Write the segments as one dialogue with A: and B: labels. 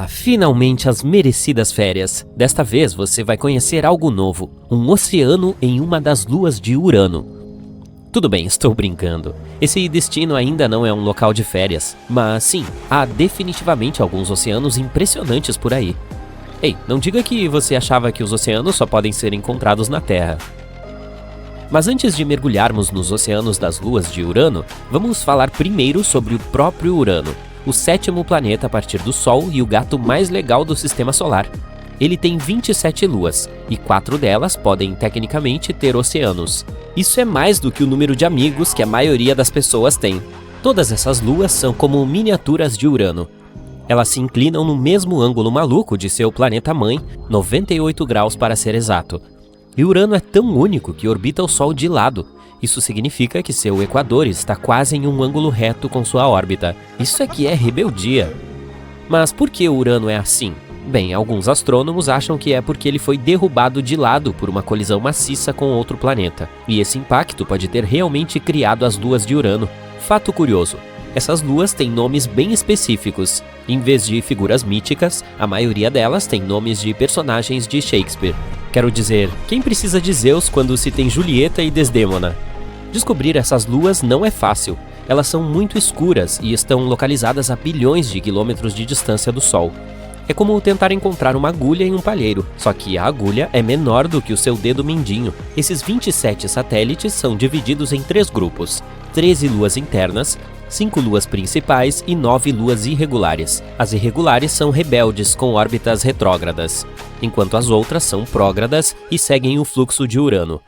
A: Finalmente as merecidas férias. Desta vez você vai conhecer algo novo, um oceano em uma das luas de Urano. Tudo bem, estou brincando. Esse destino ainda não é um local de férias, mas sim, há definitivamente alguns oceanos impressionantes por aí. Ei, não diga que você achava que os oceanos só podem ser encontrados na Terra. Mas antes de mergulharmos nos oceanos das luas de Urano, vamos falar primeiro sobre o próprio Urano, o sétimo planeta a partir do Sol e o gato mais legal do Sistema Solar. Ele tem 27 luas, e 4 delas podem tecnicamente ter oceanos. Isso é mais do que o número de amigos que a maioria das pessoas tem. Todas essas luas são como miniaturas de Urano. Elas se inclinam no mesmo ângulo maluco de seu planeta-mãe, 98 graus para ser exato. E Urano é tão único que orbita o Sol de lado. Isso significa que seu equador está quase em um ângulo reto com sua órbita. Isso é que é rebeldia. Mas por que Urano é assim? Bem, alguns astrônomos acham que é porque ele foi derrubado de lado por uma colisão maciça com outro planeta. E esse impacto pode ter realmente criado as luas de Urano. Fato curioso, essas luas têm nomes bem específicos. Em vez de figuras míticas, a maioria delas tem nomes de personagens de Shakespeare. Quero dizer, quem precisa de Zeus quando se tem Julieta e Desdémona? Descobrir essas luas não é fácil. Elas são muito escuras e estão localizadas a bilhões de quilômetros de distância do Sol. É como tentar encontrar uma agulha em um palheiro, só que a agulha é menor do que o seu dedo mindinho. Esses 27 satélites são divididos em 3 grupos, 13 luas internas, 5 luas principais e 9 luas irregulares. As irregulares são rebeldes com órbitas retrógradas, enquanto as outras são prógradas e seguem o fluxo de Urano.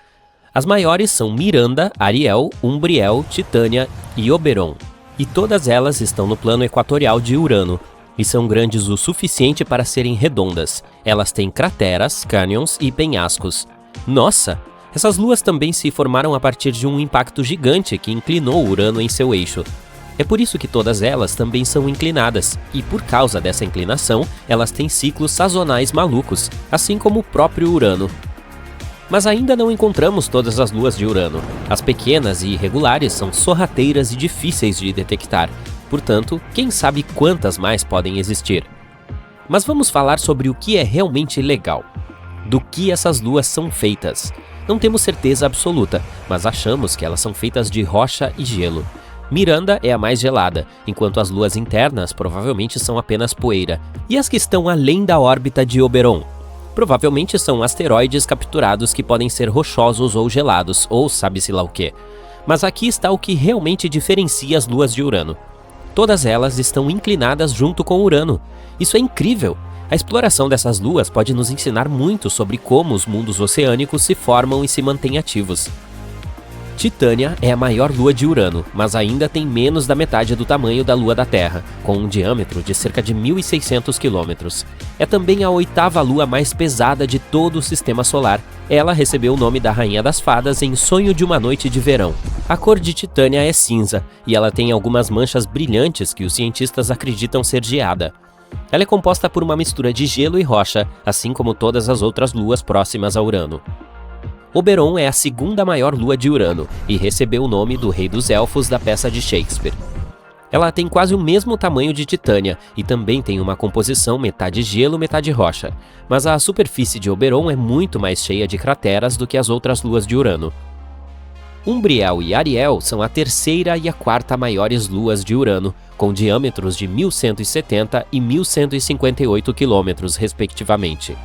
A: As maiores são Miranda, Ariel, Umbriel, Titânia e Oberon, e todas elas estão no plano equatorial de Urano, e são grandes o suficiente para serem redondas. Elas têm crateras, cânions e penhascos. Nossa! Essas luas também se formaram a partir de um impacto gigante que inclinou Urano em seu eixo. É por isso que todas elas também são inclinadas, e por causa dessa inclinação, elas têm ciclos sazonais malucos, assim como o próprio Urano. Mas ainda não encontramos todas as luas de Urano. As pequenas e irregulares são sorrateiras e difíceis de detectar. Portanto, quem sabe quantas mais podem existir. Mas vamos falar sobre o que é realmente legal. Do que essas luas são feitas. Não temos certeza absoluta, mas achamos que elas são feitas de rocha e gelo. Miranda é a mais gelada, enquanto as luas internas provavelmente são apenas poeira. E as que estão além da órbita de Oberon? Provavelmente são asteroides capturados que podem ser rochosos ou gelados, ou sabe-se lá o quê. Mas aqui está o que realmente diferencia as luas de Urano. Todas elas estão inclinadas junto com Urano. Isso é incrível! A exploração dessas luas pode nos ensinar muito sobre como os mundos oceânicos se formam e se mantêm ativos. Titânia é a maior lua de Urano, mas ainda tem menos da metade do tamanho da lua da Terra, com um diâmetro de cerca de 1.600 quilômetros. É também a 8ª lua mais pesada de todo o Sistema Solar. Ela recebeu o nome da Rainha das Fadas em Sonho de uma Noite de Verão. A cor de Titânia é cinza, e ela tem algumas manchas brilhantes que os cientistas acreditam ser geada. Ela é composta por uma mistura de gelo e rocha, assim como todas as outras luas próximas a Urano. Oberon é a 2ª maior lua de Urano, e recebeu o nome do rei dos elfos da peça de Shakespeare. Ela tem quase o mesmo tamanho de Titânia, e também tem uma composição metade gelo, metade rocha. Mas a superfície de Oberon é muito mais cheia de crateras do que as outras luas de Urano. Umbriel e Ariel são a 3ª e a 4ª maiores luas de Urano, com diâmetros de 1.170 e 1.158 quilômetros, respectivamente.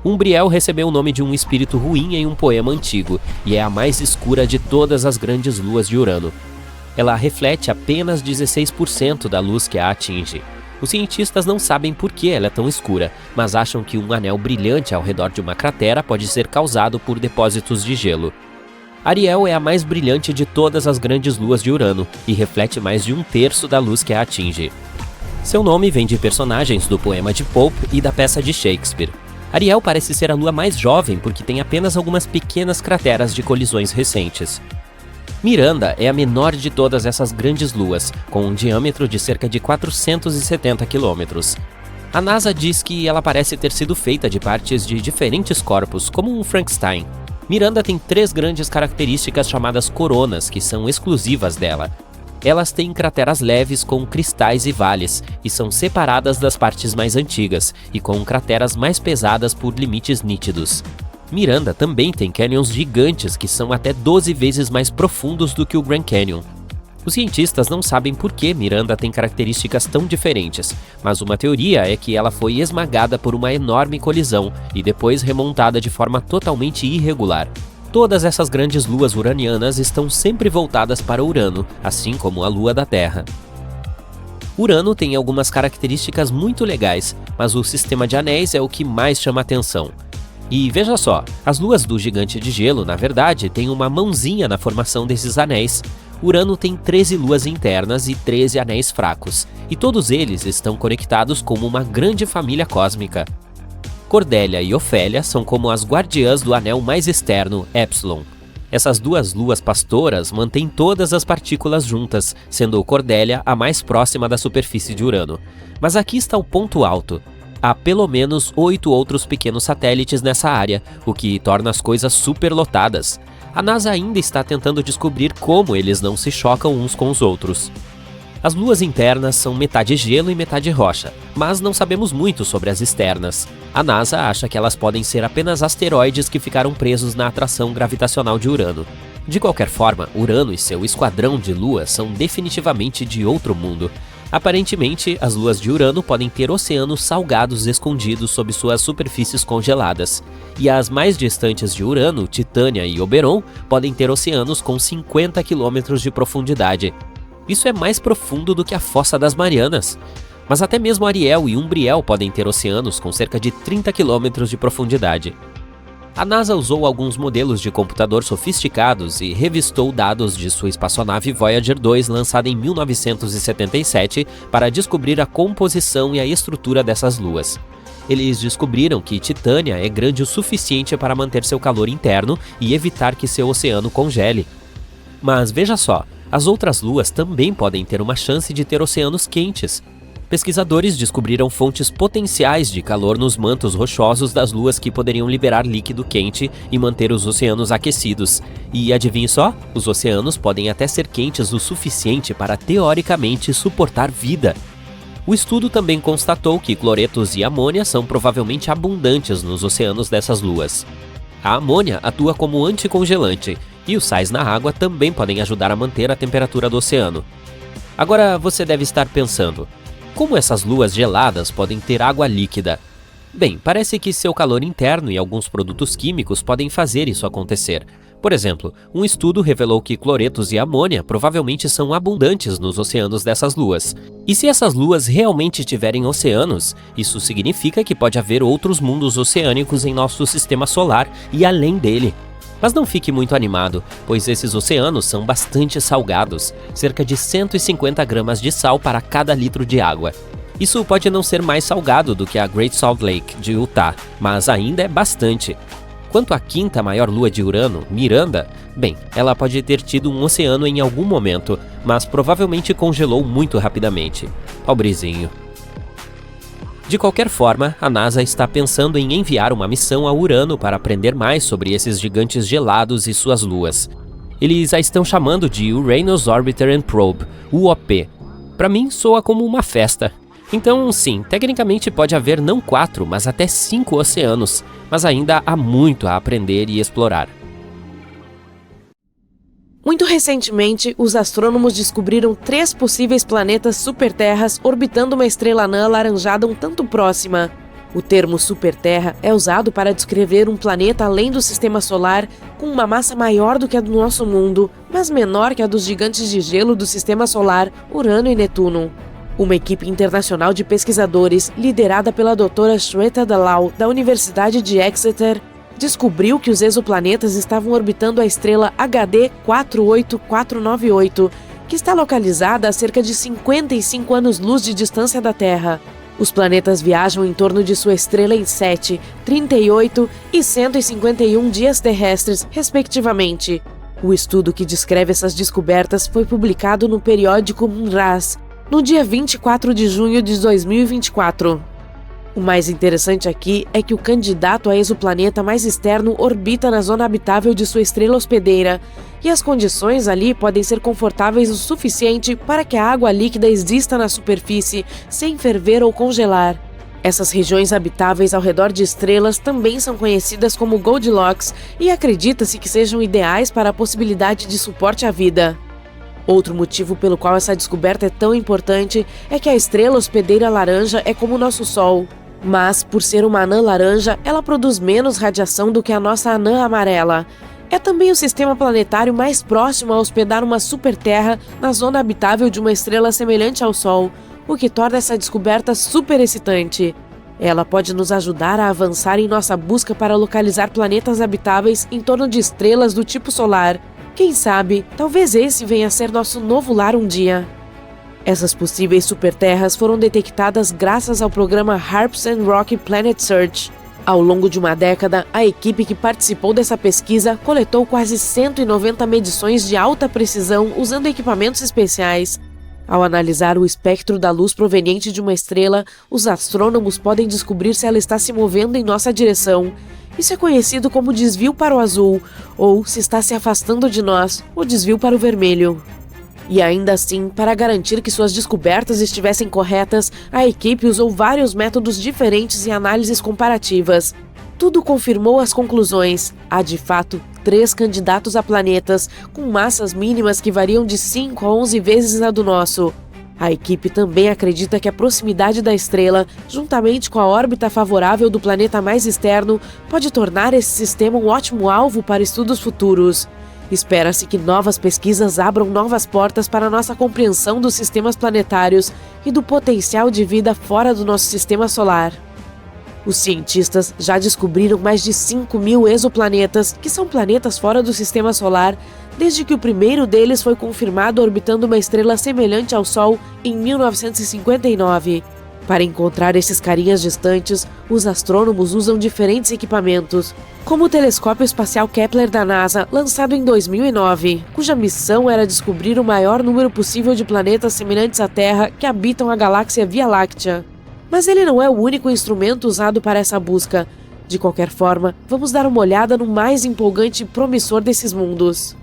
A: Umbriel recebeu o nome de um espírito ruim em um poema antigo, e é a mais escura de todas as grandes luas de Urano. Ela reflete apenas 16% da luz que a atinge. Os cientistas não sabem por que ela é tão escura, mas acham que um anel brilhante ao redor de uma cratera pode ser causado por depósitos de gelo. Ariel é a mais brilhante de todas as grandes luas de Urano, e reflete mais de 1/3 da luz que a atinge. Seu nome vem de personagens do poema de Pope e da peça de Shakespeare. Ariel parece ser a lua mais jovem porque tem apenas algumas pequenas crateras de colisões recentes. Miranda é a menor de todas essas grandes luas, com um diâmetro de cerca de 470 quilômetros. A NASA diz que ela parece ter sido feita de partes de diferentes corpos, como um Frankenstein. Miranda tem 3 grandes características chamadas coronas, que são exclusivas dela. Elas têm crateras leves com cristais e vales, e são separadas das partes mais antigas, e com crateras mais pesadas por limites nítidos. Miranda também tem canyons gigantes que são até 12 vezes mais profundos do que o Grand Canyon. Os cientistas não sabem por que Miranda tem características tão diferentes, mas uma teoria é que ela foi esmagada por uma enorme colisão e depois remontada de forma totalmente irregular. Todas essas grandes luas uranianas estão sempre voltadas para Urano, assim como a lua da Terra. Urano tem algumas características muito legais, mas o sistema de anéis é o que mais chama atenção. E veja só, as luas do gigante de gelo, na verdade, têm uma mãozinha na formação desses anéis. Urano tem 13 luas internas e 13 anéis fracos, e todos eles estão conectados como uma grande família cósmica. Cordélia e Ofélia são como as guardiãs do anel mais externo, Epsilon. Essas duas luas pastoras mantêm todas as partículas juntas, sendo Cordélia a mais próxima da superfície de Urano. Mas aqui está o ponto alto. Há pelo menos 8 outros pequenos satélites nessa área, o que torna as coisas superlotadas. A NASA ainda está tentando descobrir como eles não se chocam uns com os outros. As luas internas são metade gelo e metade rocha, mas não sabemos muito sobre as externas. A NASA acha que elas podem ser apenas asteroides que ficaram presos na atração gravitacional de Urano. De qualquer forma, Urano e seu esquadrão de luas são definitivamente de outro mundo. Aparentemente, as luas de Urano podem ter oceanos salgados escondidos sob suas superfícies congeladas. E as mais distantes de Urano, Titânia e Oberon, podem ter oceanos com 50 km de profundidade. Isso é mais profundo do que a Fossa das Marianas. Mas até mesmo Ariel e Umbriel podem ter oceanos com cerca de 30 km de profundidade. A NASA usou alguns modelos de computador sofisticados e revistou dados de sua espaçonave Voyager 2 lançada em 1977 para descobrir a composição e a estrutura dessas luas. Eles descobriram que Titânia é grande o suficiente para manter seu calor interno e evitar que seu oceano congele. Mas veja só, as outras luas também podem ter uma chance de ter oceanos quentes. Pesquisadores descobriram fontes potenciais de calor nos mantos rochosos das luas que poderiam liberar líquido quente e manter os oceanos aquecidos. E adivinhe só, os oceanos podem até ser quentes o suficiente para, teoricamente, suportar vida. O estudo também constatou que cloretos e amônia são provavelmente abundantes nos oceanos dessas luas. A amônia atua como anticongelante, e os sais na água também podem ajudar a manter a temperatura do oceano. Agora você deve estar pensando, como essas luas geladas podem ter água líquida? Bem, parece que seu calor interno e alguns produtos químicos podem fazer isso acontecer. Por exemplo, um estudo revelou que cloretos e amônia provavelmente são abundantes nos oceanos dessas luas. E se essas luas realmente tiverem oceanos, isso significa que pode haver outros mundos oceânicos em nosso sistema solar e além dele. Mas não fique muito animado, pois esses oceanos são bastante salgados, cerca de 150 gramas de sal para cada litro de água. Isso pode não ser mais salgado do que a Great Salt Lake de Utah, mas ainda é bastante. Quanto à quinta maior lua de Urano, Miranda, bem, ela pode ter tido um oceano em algum momento, mas provavelmente congelou muito rapidamente. Pobrezinho. De qualquer forma, a NASA está pensando em enviar uma missão a Urano para aprender mais sobre esses gigantes gelados e suas luas. Eles a estão chamando de Uranus Orbiter and Probe, UOP. Para mim, soa como uma festa. Então, sim, tecnicamente pode haver não 4, mas até 5 oceanos, mas ainda há muito a aprender e explorar.
B: Muito recentemente, os astrônomos descobriram 3 possíveis planetas superterras orbitando uma estrela anã alaranjada um tanto próxima. O termo superterra é usado para descrever um planeta além do sistema solar com uma massa maior do que a do nosso mundo, mas menor que a dos gigantes de gelo do sistema solar, Urano e Netuno. Uma equipe internacional de pesquisadores, liderada pela doutora Shweta Dalal, da Universidade de Exeter, descobriu que os exoplanetas estavam orbitando a estrela HD 48498, que está localizada a cerca de 55 anos-luz de distância da Terra. Os planetas viajam em torno de sua estrela em 7, 38 e 151 dias terrestres, respectivamente. O estudo que descreve essas descobertas foi publicado no periódico MNRAS, no dia 24 de junho de 2024. O mais interessante aqui é que o candidato a exoplaneta mais externo orbita na zona habitável de sua estrela hospedeira, e as condições ali podem ser confortáveis o suficiente para que a água líquida exista na superfície sem ferver ou congelar. Essas regiões habitáveis ao redor de estrelas também são conhecidas como Goldilocks e acredita-se que sejam ideais para a possibilidade de suporte à vida. Outro motivo pelo qual essa descoberta é tão importante é que a estrela hospedeira laranja é como o nosso Sol. Mas, por ser uma anã laranja, ela produz menos radiação do que a nossa anã amarela. É também o sistema planetário mais próximo a hospedar uma superterra na zona habitável de uma estrela semelhante ao Sol, o que torna essa descoberta super excitante. Ela pode nos ajudar a avançar em nossa busca para localizar planetas habitáveis em torno de estrelas do tipo solar. Quem sabe, talvez esse venha a ser nosso novo lar um dia. Essas possíveis superterras foram detectadas graças ao programa HARPS and Rocky Planet Search. Ao longo de uma década, a equipe que participou dessa pesquisa coletou quase 190 medições de alta precisão usando equipamentos especiais. Ao analisar o espectro da luz proveniente de uma estrela, os astrônomos podem descobrir se ela está se movendo em nossa direção. Isso é conhecido como desvio para o azul, ou, se está se afastando de nós, o desvio para o vermelho. E ainda assim, para garantir que suas descobertas estivessem corretas, a equipe usou vários métodos diferentes e análises comparativas. Tudo confirmou as conclusões. Há, de fato, 3 candidatos a planetas, com massas mínimas que variam de 5 a 11 vezes a do nosso. A equipe também acredita que a proximidade da estrela, juntamente com a órbita favorável do planeta mais externo, pode tornar esse sistema um ótimo alvo para estudos futuros. Espera-se que novas pesquisas abram novas portas para nossa compreensão dos sistemas planetários e do potencial de vida fora do nosso sistema solar. Os cientistas já descobriram mais de 5.000 exoplanetas, que são planetas fora do sistema solar, desde que o primeiro deles foi confirmado orbitando uma estrela semelhante ao Sol em 1959. Para encontrar esses carinhas distantes, os astrônomos usam diferentes equipamentos, como o telescópio espacial Kepler da NASA, lançado em 2009, cuja missão era descobrir o maior número possível de planetas semelhantes à Terra que habitam a galáxia Via Láctea. Mas ele não é o único instrumento usado para essa busca. De qualquer forma, vamos dar uma olhada no mais empolgante e promissor desses mundos.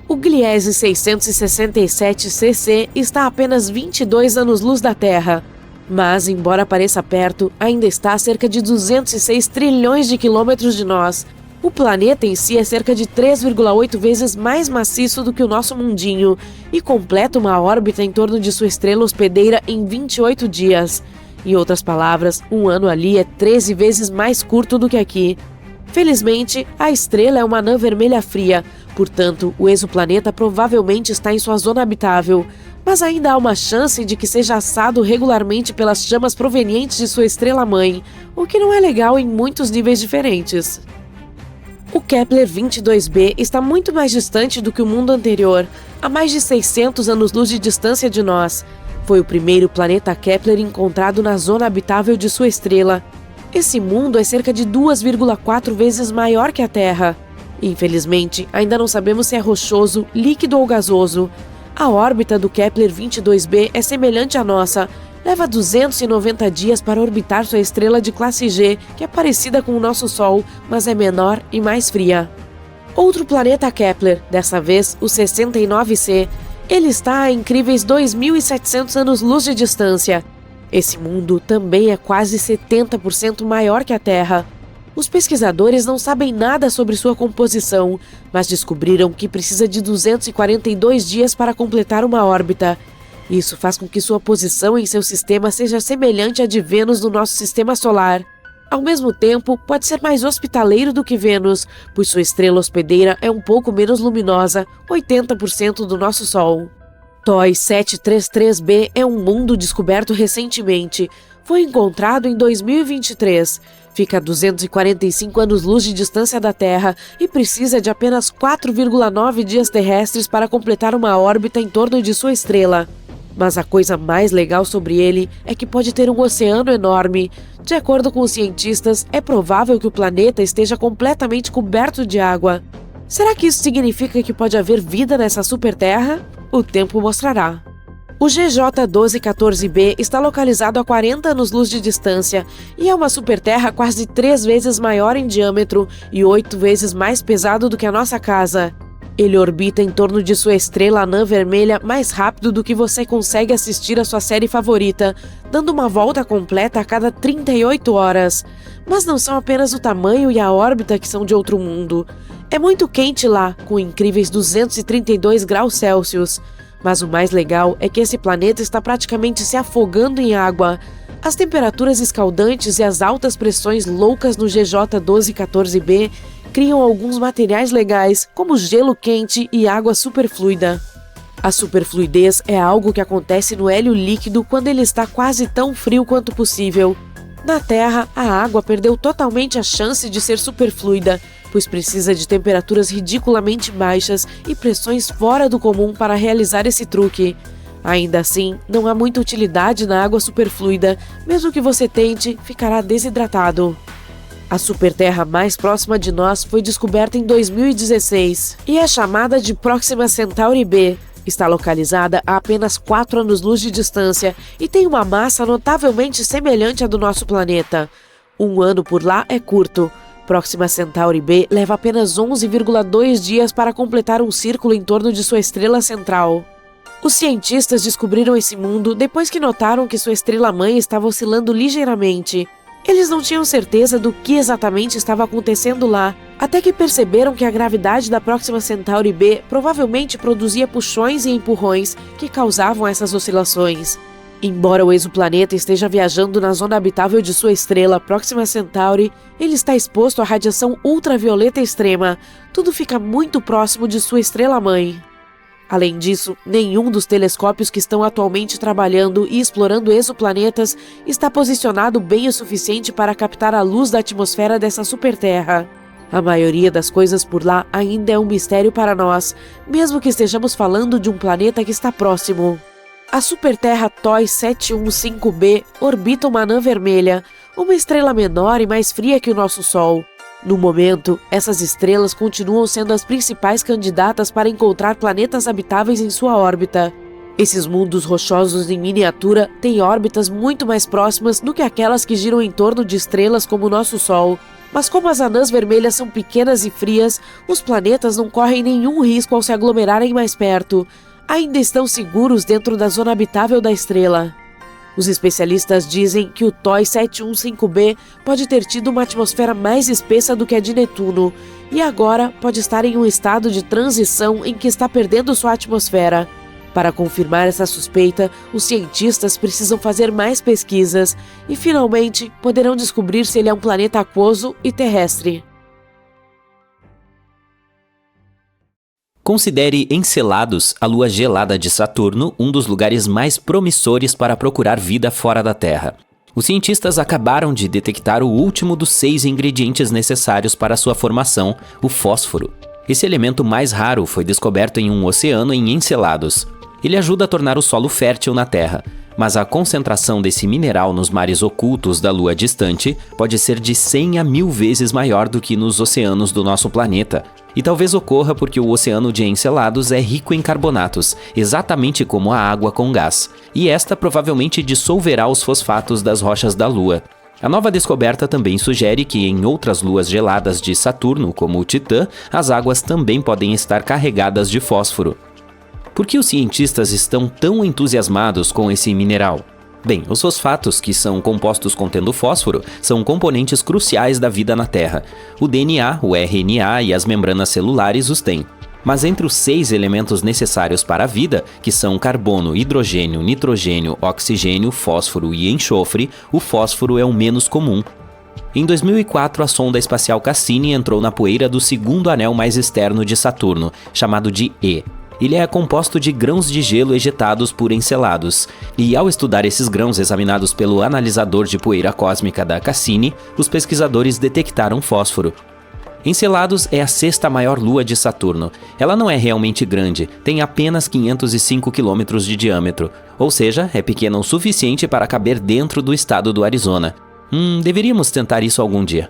B: O Gliese 667 CC está a apenas 22 anos-luz da Terra. Mas, embora pareça perto, ainda está a cerca de 206 trilhões de quilômetros de nós. O planeta em si é cerca de 3,8 vezes mais maciço do que o nosso mundinho e completa uma órbita em torno de sua estrela hospedeira em 28 dias. Em outras palavras, um ano ali é 13 vezes mais curto do que aqui. Felizmente, a estrela é uma anã vermelha fria, portanto, o exoplaneta provavelmente está em sua zona habitável. Mas ainda há uma chance de que seja assado regularmente pelas chamas provenientes de sua estrela-mãe, o que não é legal em muitos níveis diferentes. O Kepler 22b está muito mais distante do que o mundo anterior, a mais de 600 anos-luz de distância de nós. Foi o primeiro planeta Kepler encontrado na zona habitável de sua estrela. Esse mundo é cerca de 2,4 vezes maior que a Terra. Infelizmente, ainda não sabemos se é rochoso, líquido ou gasoso. A órbita do Kepler 22b é semelhante à nossa. Leva 290 dias para orbitar sua estrela de classe G, que é parecida com o nosso Sol, mas é menor e mais fria. Outro planeta Kepler, dessa vez o 69c. Ele está a incríveis 2.700 anos-luz de distância. Esse mundo também é quase 70% maior que a Terra. Os pesquisadores não sabem nada sobre sua composição, mas descobriram que precisa de 242 dias para completar uma órbita. Isso faz com que sua posição em seu sistema seja semelhante à de Vênus no nosso sistema solar. Ao mesmo tempo, pode ser mais hospitaleiro do que Vênus, pois sua estrela hospedeira é um pouco menos luminosa, 80% do nosso Sol. TOI 733b é um mundo descoberto recentemente. Foi encontrado em 2023. Fica a 245 anos-luz de distância da Terra e precisa de apenas 4,9 dias terrestres para completar uma órbita em torno de sua estrela. Mas a coisa mais legal sobre ele é que pode ter um oceano enorme. De acordo com os cientistas, é provável que o planeta esteja completamente coberto de água. Será que isso significa que pode haver vida nessa superterra? O tempo mostrará. O GJ 1214b está localizado a 40 anos-luz de distância e é uma superterra quase 3 vezes maior em diâmetro e 8 vezes mais pesado do que a nossa casa. Ele orbita em torno de sua estrela anã vermelha mais rápido do que você consegue assistir a sua série favorita, dando uma volta completa a cada 38 horas. Mas não são apenas o tamanho e a órbita que são de outro mundo. É muito quente lá, com incríveis 232 graus Celsius. Mas o mais legal é que esse planeta está praticamente se afogando em água. As temperaturas escaldantes e as altas pressões loucas no GJ 1214b criam alguns materiais legais, como gelo quente e água superfluida. A superfluidez é algo que acontece no hélio líquido quando ele está quase tão frio quanto possível. Na Terra, a água perdeu totalmente a chance de ser superfluida, pois precisa de temperaturas ridiculamente baixas e pressões fora do comum para realizar esse truque. Ainda assim, não há muita utilidade na água superfluida, mesmo que você tente, ficará desidratado. A superterra mais próxima de nós foi descoberta em 2016 e é chamada de Próxima Centauri b. Está localizada a apenas 4 anos-luz de distância e tem uma massa notavelmente semelhante à do nosso planeta. Um ano por lá é curto. Próxima Centauri b leva apenas 11,2 dias para completar um círculo em torno de sua estrela central. Os cientistas descobriram esse mundo depois que notaram que sua estrela-mãe estava oscilando ligeiramente. Eles não tinham certeza do que exatamente estava acontecendo lá, até que perceberam que a gravidade da Próxima Centauri b provavelmente produzia puxões e empurrões que causavam essas oscilações. Embora o exoplaneta esteja viajando na zona habitável de sua estrela Próxima Centauri, ele está exposto à radiação ultravioleta extrema. Tudo fica muito próximo de sua estrela-mãe. Além disso, nenhum dos telescópios que estão atualmente trabalhando e explorando exoplanetas está posicionado bem o suficiente para captar a luz da atmosfera dessa superterra. A maioria das coisas por lá ainda é um mistério para nós, mesmo que estejamos falando de um planeta que está próximo. A superterra TOI 715b orbita uma anã vermelha, uma estrela menor e mais fria que o nosso Sol. No momento, essas estrelas continuam sendo as principais candidatas para encontrar planetas habitáveis em sua órbita. Esses mundos rochosos em miniatura têm órbitas muito mais próximas do que aquelas que giram em torno de estrelas como o nosso Sol. Mas como as anãs vermelhas são pequenas e frias, os planetas não correm nenhum risco ao se aglomerarem mais perto. Ainda estão seguros dentro da zona habitável da estrela. Os especialistas dizem que o TOI 715b pode ter tido uma atmosfera mais espessa do que a de Netuno, e agora pode estar em um estado de transição em que está perdendo sua atmosfera. Para confirmar essa suspeita, os cientistas precisam fazer mais pesquisas e, finalmente, poderão descobrir se ele é um planeta aquoso e terrestre.
A: Considere Encelados, a lua gelada de Saturno, um dos lugares mais promissores para procurar vida fora da Terra. Os cientistas acabaram de detectar o último dos 6 ingredientes necessários para sua formação, o fósforo. Esse elemento mais raro foi descoberto em um oceano em Encelados. Ele ajuda a tornar o solo fértil na Terra, mas a concentração desse mineral nos mares ocultos da Lua distante pode ser de 100 a 1000 vezes maior do que nos oceanos do nosso planeta. E talvez ocorra porque o oceano de Encelados é rico em carbonatos, exatamente como a água com gás, e esta provavelmente dissolverá os fosfatos das rochas da Lua. A nova descoberta também sugere que em outras luas geladas de Saturno, como o Titã, as águas também podem estar carregadas de fósforo. Por que os cientistas estão tão entusiasmados com esse mineral? Bem, os fosfatos, que são compostos contendo fósforo, são componentes cruciais da vida na Terra. O DNA, o RNA e as membranas celulares os têm. Mas entre os 6 elementos necessários para a vida, que são carbono, hidrogênio, nitrogênio, oxigênio, fósforo e enxofre, o fósforo é o menos comum. Em 2004, a sonda espacial Cassini entrou na poeira do segundo anel mais externo de Saturno, chamado de E. Ele é composto de grãos de gelo ejetados por Encelados, e ao estudar esses grãos examinados pelo analisador de poeira cósmica da Cassini, os pesquisadores detectaram fósforo. Encelados é a 6ª maior lua de Saturno. Ela não é realmente grande, tem apenas 505 km de diâmetro, ou seja, é pequena o suficiente para caber dentro do estado do Arizona. Deveríamos tentar isso algum dia.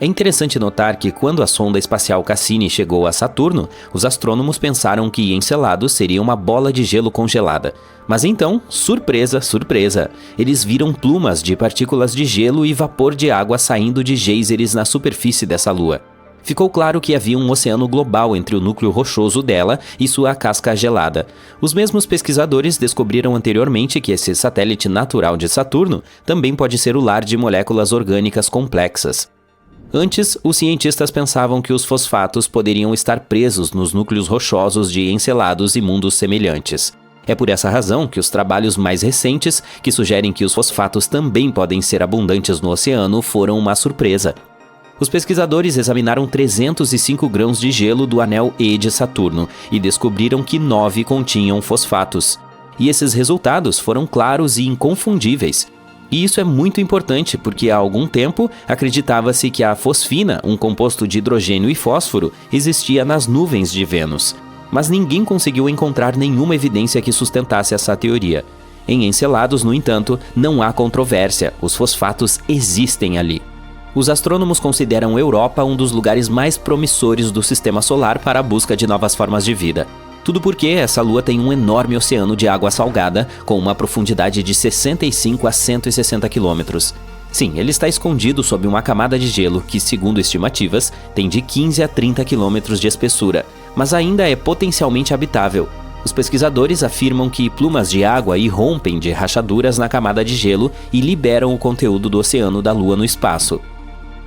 A: É interessante notar que quando a sonda espacial Cassini chegou a Saturno, os astrônomos pensaram que Enceladus seria uma bola de gelo congelada. Mas então, surpresa, surpresa, eles viram plumas de partículas de gelo e vapor de água saindo de geysers na superfície dessa lua. Ficou claro que havia um oceano global entre o núcleo rochoso dela e sua casca gelada. Os mesmos pesquisadores descobriram anteriormente que esse satélite natural de Saturno também pode ser o lar de moléculas orgânicas complexas. Antes, os cientistas pensavam que os fosfatos poderiam estar presos nos núcleos rochosos de Encelados e mundos semelhantes. É por essa razão que os trabalhos mais recentes, que sugerem que os fosfatos também podem ser abundantes no oceano, foram uma surpresa. Os pesquisadores examinaram 305 grãos de gelo do anel E de Saturno e descobriram que 9 continham fosfatos. E esses resultados foram claros e inconfundíveis. E isso é muito importante porque há algum tempo acreditava-se que a fosfina, um composto de hidrogênio e fósforo, existia nas nuvens de Vênus. Mas ninguém conseguiu encontrar nenhuma evidência que sustentasse essa teoria. Em Encelados, no entanto, não há controvérsia, os fosfatos existem ali. Os astrônomos consideram Europa um dos lugares mais promissores do Sistema Solar para a busca de novas formas de vida. Tudo porque essa lua tem um enorme oceano de água salgada, com uma profundidade de 65 a 160 quilômetros. Sim, ele está escondido sob uma camada de gelo que, segundo estimativas, tem de 15 a 30 quilômetros de espessura, mas ainda é potencialmente habitável. Os pesquisadores afirmam que plumas de água irrompem de rachaduras na camada de gelo e liberam o conteúdo do oceano da Lua no espaço.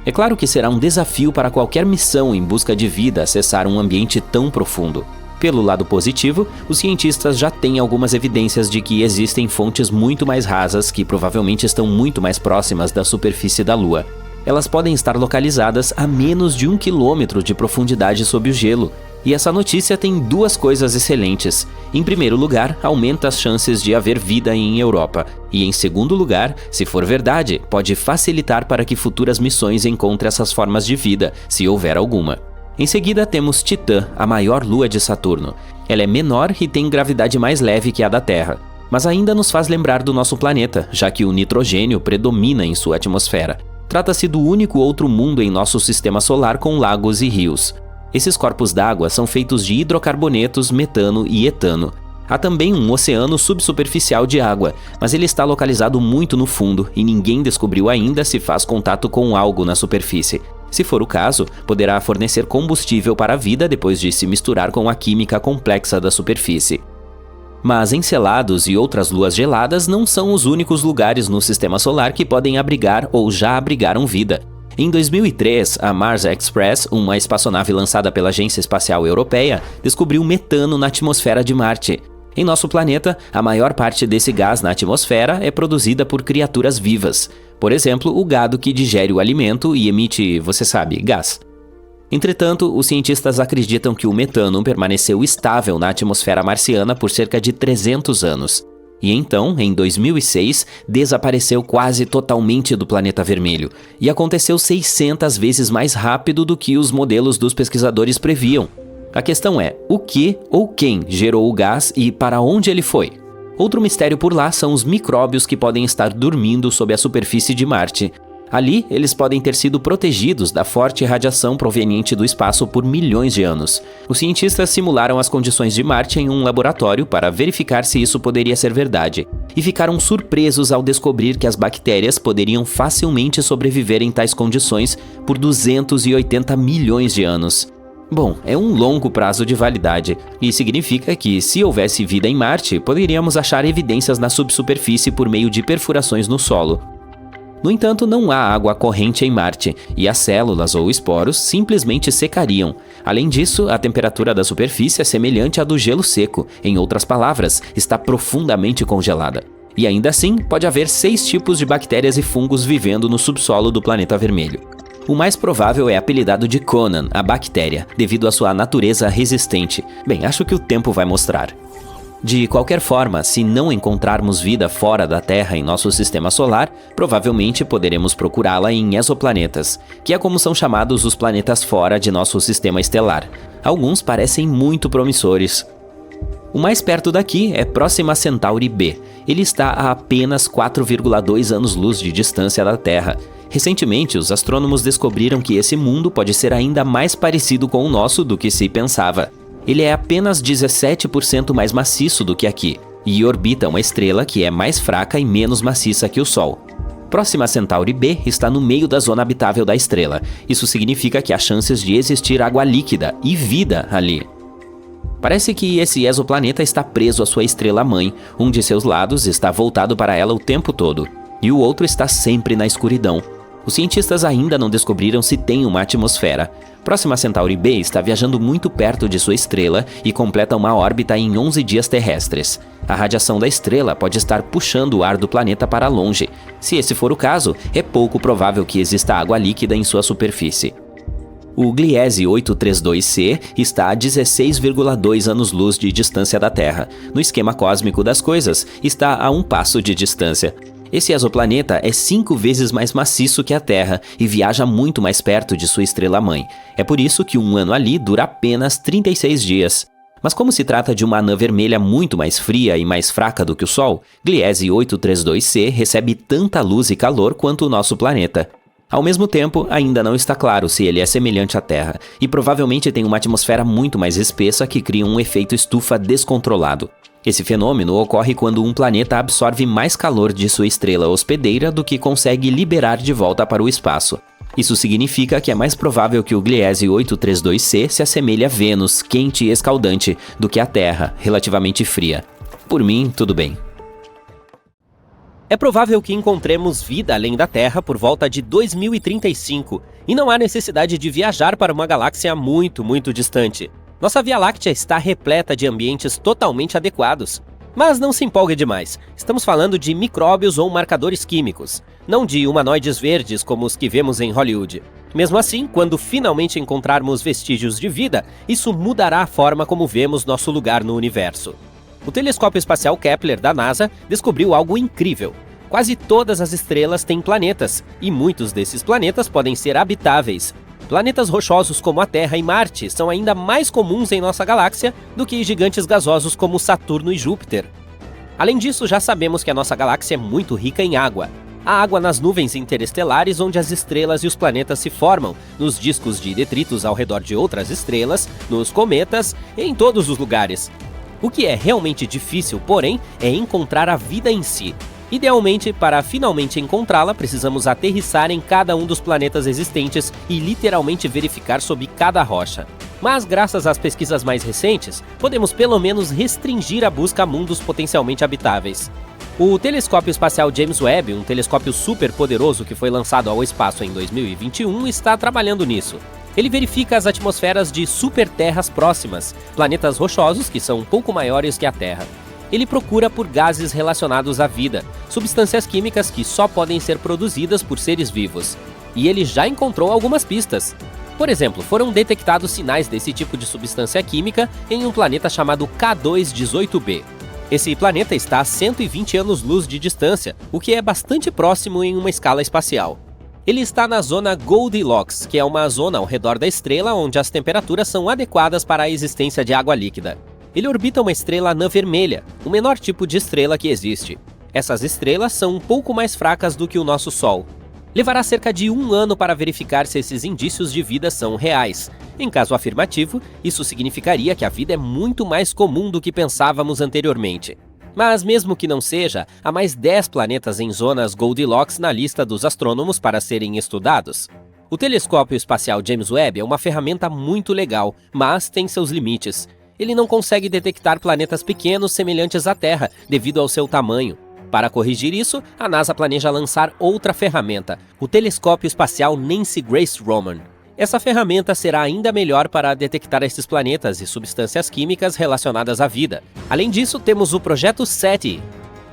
A: É claro que será um desafio para qualquer missão em busca de vida acessar um ambiente tão profundo. Pelo lado positivo, os cientistas já têm algumas evidências de que existem fontes muito mais rasas que provavelmente estão muito mais próximas da superfície da Lua. Elas podem estar localizadas a menos de 1 quilômetro de profundidade sob o gelo. E essa notícia tem duas coisas excelentes. Em primeiro lugar, aumenta as chances de haver vida em Europa. E em segundo lugar, se for verdade, pode facilitar para que futuras missões encontrem essas formas de vida, se houver alguma. Em seguida temos Titã, a maior lua de Saturno. Ela é menor e tem gravidade mais leve que a da Terra, mas ainda nos faz lembrar do nosso planeta, já que o nitrogênio predomina em sua atmosfera. Trata-se do único outro mundo em nosso sistema solar com lagos e rios. Esses corpos d'água são feitos de hidrocarbonetos, metano e etano. Há também um oceano subsuperficial de água, mas ele está localizado muito no fundo e ninguém descobriu ainda se faz contato com algo na superfície. Se for o caso, poderá fornecer combustível para a vida depois de se misturar com a química complexa da superfície. Mas Encelados e outras luas geladas não são os únicos lugares no sistema solar que podem abrigar ou já abrigaram vida. Em 2003, a Mars Express, uma espaçonave lançada pela Agência Espacial Europeia, descobriu metano na atmosfera de Marte. Em nosso planeta, a maior parte desse gás na atmosfera é produzida por criaturas vivas. Por exemplo, o gado que digere o alimento e emite, você sabe, gás. Entretanto, os cientistas acreditam que o metano permaneceu estável na atmosfera marciana por cerca de 300 anos. E então, em 2006, desapareceu quase totalmente do planeta vermelho. E aconteceu 600 vezes mais rápido do que os modelos dos pesquisadores previam. A questão é, o que ou quem gerou o gás e para onde ele foi? Outro mistério por lá são os micróbios que podem estar dormindo sob a superfície de Marte. Ali, eles podem ter sido protegidos da forte radiação proveniente do espaço por milhões de anos. Os cientistas simularam as condições de Marte em um laboratório para verificar se isso poderia ser verdade, e ficaram surpresos ao descobrir que as bactérias poderiam facilmente sobreviver em tais condições por 280 milhões de anos. Bom, é um longo prazo de validade, e significa que, se houvesse vida em Marte, poderíamos achar evidências na subsuperfície por meio de perfurações no solo. No entanto, não há água corrente em Marte, e as células ou esporos simplesmente secariam. Além disso, a temperatura da superfície é semelhante à do gelo seco, em outras palavras, está profundamente congelada. E ainda assim, pode haver 6 tipos de bactérias e fungos vivendo no subsolo do planeta vermelho. O mais provável é apelidado de Conan, a bactéria, devido à sua natureza resistente. Bem, acho que o tempo vai mostrar. De qualquer forma, se não encontrarmos vida fora da Terra em nosso sistema solar, provavelmente poderemos procurá-la em exoplanetas, que é como são chamados os planetas fora de nosso sistema estelar. Alguns parecem muito promissores. O mais perto daqui é Próxima Centauri b. Ele está a apenas 4,2 anos-luz de distância da Terra. Recentemente, os astrônomos descobriram que esse mundo pode ser ainda mais parecido com o nosso do que se pensava. Ele é apenas 17% mais maciço do que aqui, e orbita uma estrela que é mais fraca e menos maciça que o Sol. Próxima Centauri B está no meio da zona habitável da estrela. Isso significa que há chances de existir água líquida e vida ali. Parece que esse exoplaneta está preso à sua estrela-mãe. Um de seus lados está voltado para ela o tempo todo, e o outro está sempre na escuridão. Os cientistas ainda não descobriram se tem uma atmosfera. Próxima Centauri B está viajando muito perto de sua estrela e completa uma órbita em 11 dias terrestres. A radiação da estrela pode estar puxando o ar do planeta para longe. Se esse for o caso, é pouco provável que exista água líquida em sua superfície. O Gliese 832c está a 16,2 anos-luz de distância da Terra. No esquema cósmico das coisas, está a um passo de distância. Esse exoplaneta é 5 vezes mais maciço que a Terra e viaja muito mais perto de sua estrela-mãe. É por isso que um ano ali dura apenas 36 dias. Mas como se trata de uma anã vermelha muito mais fria e mais fraca do que o Sol, Gliese 832c recebe tanta luz e calor quanto o nosso planeta. Ao mesmo tempo, ainda não está claro se ele é semelhante à Terra, e provavelmente tem uma atmosfera muito mais espessa que cria um efeito estufa descontrolado. Esse fenômeno ocorre quando um planeta absorve mais calor de sua estrela hospedeira do que consegue liberar de volta para o espaço. Isso significa que é mais provável que o Gliese 832c se assemelhe a Vênus, quente e escaldante, do que a Terra, relativamente fria. Por mim, tudo bem.
C: É provável que encontremos vida além da Terra por volta de 2035, e não há necessidade de viajar para uma galáxia muito, muito distante. Nossa Via Láctea está repleta de ambientes totalmente adequados. Mas não se empolgue demais, estamos falando de micróbios ou marcadores químicos, não de humanoides verdes como os que vemos em Hollywood. Mesmo assim, quando finalmente encontrarmos vestígios de vida, isso mudará a forma como vemos nosso lugar no universo. O telescópio espacial Kepler da NASA descobriu algo incrível. Quase todas as estrelas têm planetas, e muitos desses planetas podem ser habitáveis. Planetas rochosos como a Terra e Marte são ainda mais comuns em nossa galáxia do que gigantes gasosos como Saturno e Júpiter. Além disso, já sabemos que a nossa galáxia é muito rica em água. Há água nas nuvens interestelares onde as estrelas e os planetas se formam, nos discos de detritos ao redor de outras estrelas, nos cometas e em todos os lugares. O que é realmente difícil, porém, é encontrar a vida em si. Idealmente, para finalmente encontrá-la, precisamos aterrissar em cada um dos planetas existentes e literalmente verificar sob cada rocha. Mas, graças às pesquisas mais recentes, podemos pelo menos restringir a busca a mundos potencialmente habitáveis. O telescópio espacial James Webb, um telescópio super poderoso que foi lançado ao espaço em 2021, está trabalhando nisso. Ele verifica as atmosferas de superterras próximas, planetas rochosos que são um pouco maiores que a Terra. Ele procura por gases relacionados à vida, substâncias químicas que só podem ser produzidas por seres vivos. E ele já encontrou algumas pistas. Por exemplo, foram detectados sinais desse tipo de substância química em um planeta chamado K2-18b. Esse planeta está a 120 anos-luz de distância, o que é bastante próximo em uma escala espacial. Ele está na zona Goldilocks, que é uma zona ao redor da estrela onde as temperaturas são adequadas para a existência de água líquida. Ele orbita uma estrela anã vermelha, o menor tipo de estrela que existe. Essas estrelas são um pouco mais fracas do que o nosso Sol. Levará cerca de 1 ano para verificar se esses indícios de vida são reais. Em caso afirmativo, isso significaria que a vida é muito mais comum do que pensávamos anteriormente. Mas mesmo que não seja, há mais 10 planetas em zonas Goldilocks na lista dos astrônomos para serem estudados. O telescópio espacial James Webb é uma ferramenta muito legal, mas tem seus limites. Ele não consegue detectar planetas pequenos semelhantes à Terra, devido ao seu tamanho. Para corrigir isso, a NASA planeja lançar outra ferramenta, o telescópio espacial Nancy Grace Roman. Essa ferramenta será ainda melhor para detectar esses planetas e substâncias químicas relacionadas à vida. Além disso, temos o projeto SETI.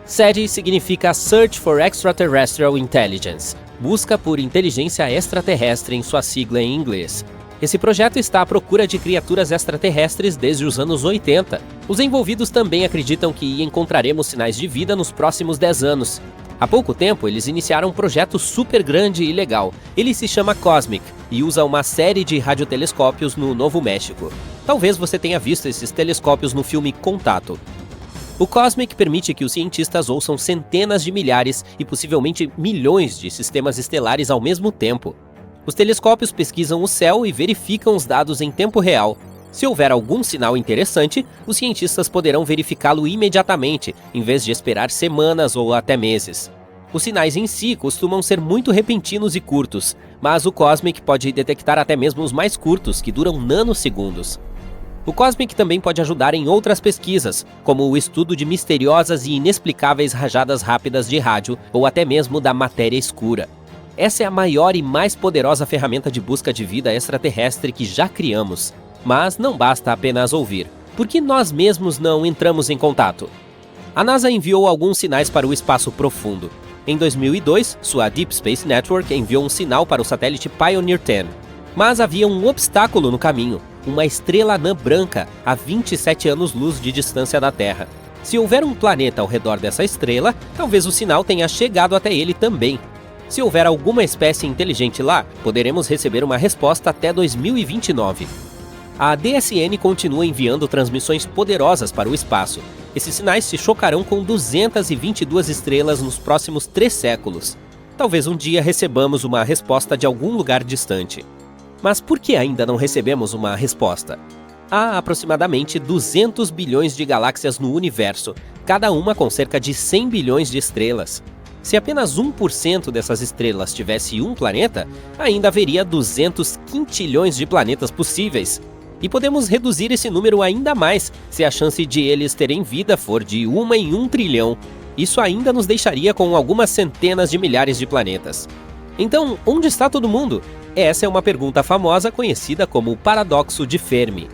C: SETI significa Search for Extraterrestrial Intelligence, busca por inteligência extraterrestre em sua sigla em inglês. Esse projeto está à procura de criaturas extraterrestres desde os anos 80. Os envolvidos também acreditam que encontraremos sinais de vida nos próximos 10 anos. Há pouco tempo, eles iniciaram um projeto super grande e legal. Ele se chama COSMIC e usa uma série de radiotelescópios no Novo México. Talvez você tenha visto esses telescópios no filme Contato. O Cosmic permite que os cientistas ouçam centenas de milhares e possivelmente milhões de sistemas estelares ao mesmo tempo. Os telescópios pesquisam o céu e verificam os dados em tempo real. Se houver algum sinal interessante, os cientistas poderão verificá-lo imediatamente, em vez de esperar semanas ou até meses. Os sinais em si costumam ser muito repentinos e curtos, mas o Cosmic pode detectar até mesmo os mais curtos, que duram nanosegundos. O Cosmic também pode ajudar em outras pesquisas, como o estudo de misteriosas e inexplicáveis rajadas rápidas de rádio ou até mesmo da matéria escura. Essa é a maior e mais poderosa ferramenta de busca de vida extraterrestre que já criamos. Mas não basta apenas ouvir, porque nós mesmos não entramos em contato. A NASA enviou alguns sinais para o espaço profundo. Em 2002, sua Deep Space Network enviou um sinal para o satélite Pioneer 10. Mas havia um obstáculo no caminho, uma estrela anã branca a 27 anos-luz de distância da Terra. Se houver um planeta ao redor dessa estrela, talvez o sinal tenha chegado até ele também. Se houver alguma espécie inteligente lá, poderemos receber uma resposta até 2029. A DSN continua enviando transmissões poderosas para o espaço. Esses sinais se chocarão com 222 estrelas nos próximos 3 séculos. Talvez um dia recebamos uma resposta de algum lugar distante. Mas por que ainda não recebemos uma resposta? Há aproximadamente 200 bilhões de galáxias no universo, cada uma com cerca de 100 bilhões de estrelas. Se apenas 1% dessas estrelas tivesse um planeta, ainda haveria 200 quintilhões de planetas possíveis. E podemos reduzir esse número ainda mais se a chance de eles terem vida for de 1 em 1 trilhão. Isso ainda nos deixaria com algumas centenas de milhares de planetas. Então, onde está todo mundo? Essa é uma pergunta famosa conhecida como o paradoxo de Fermi.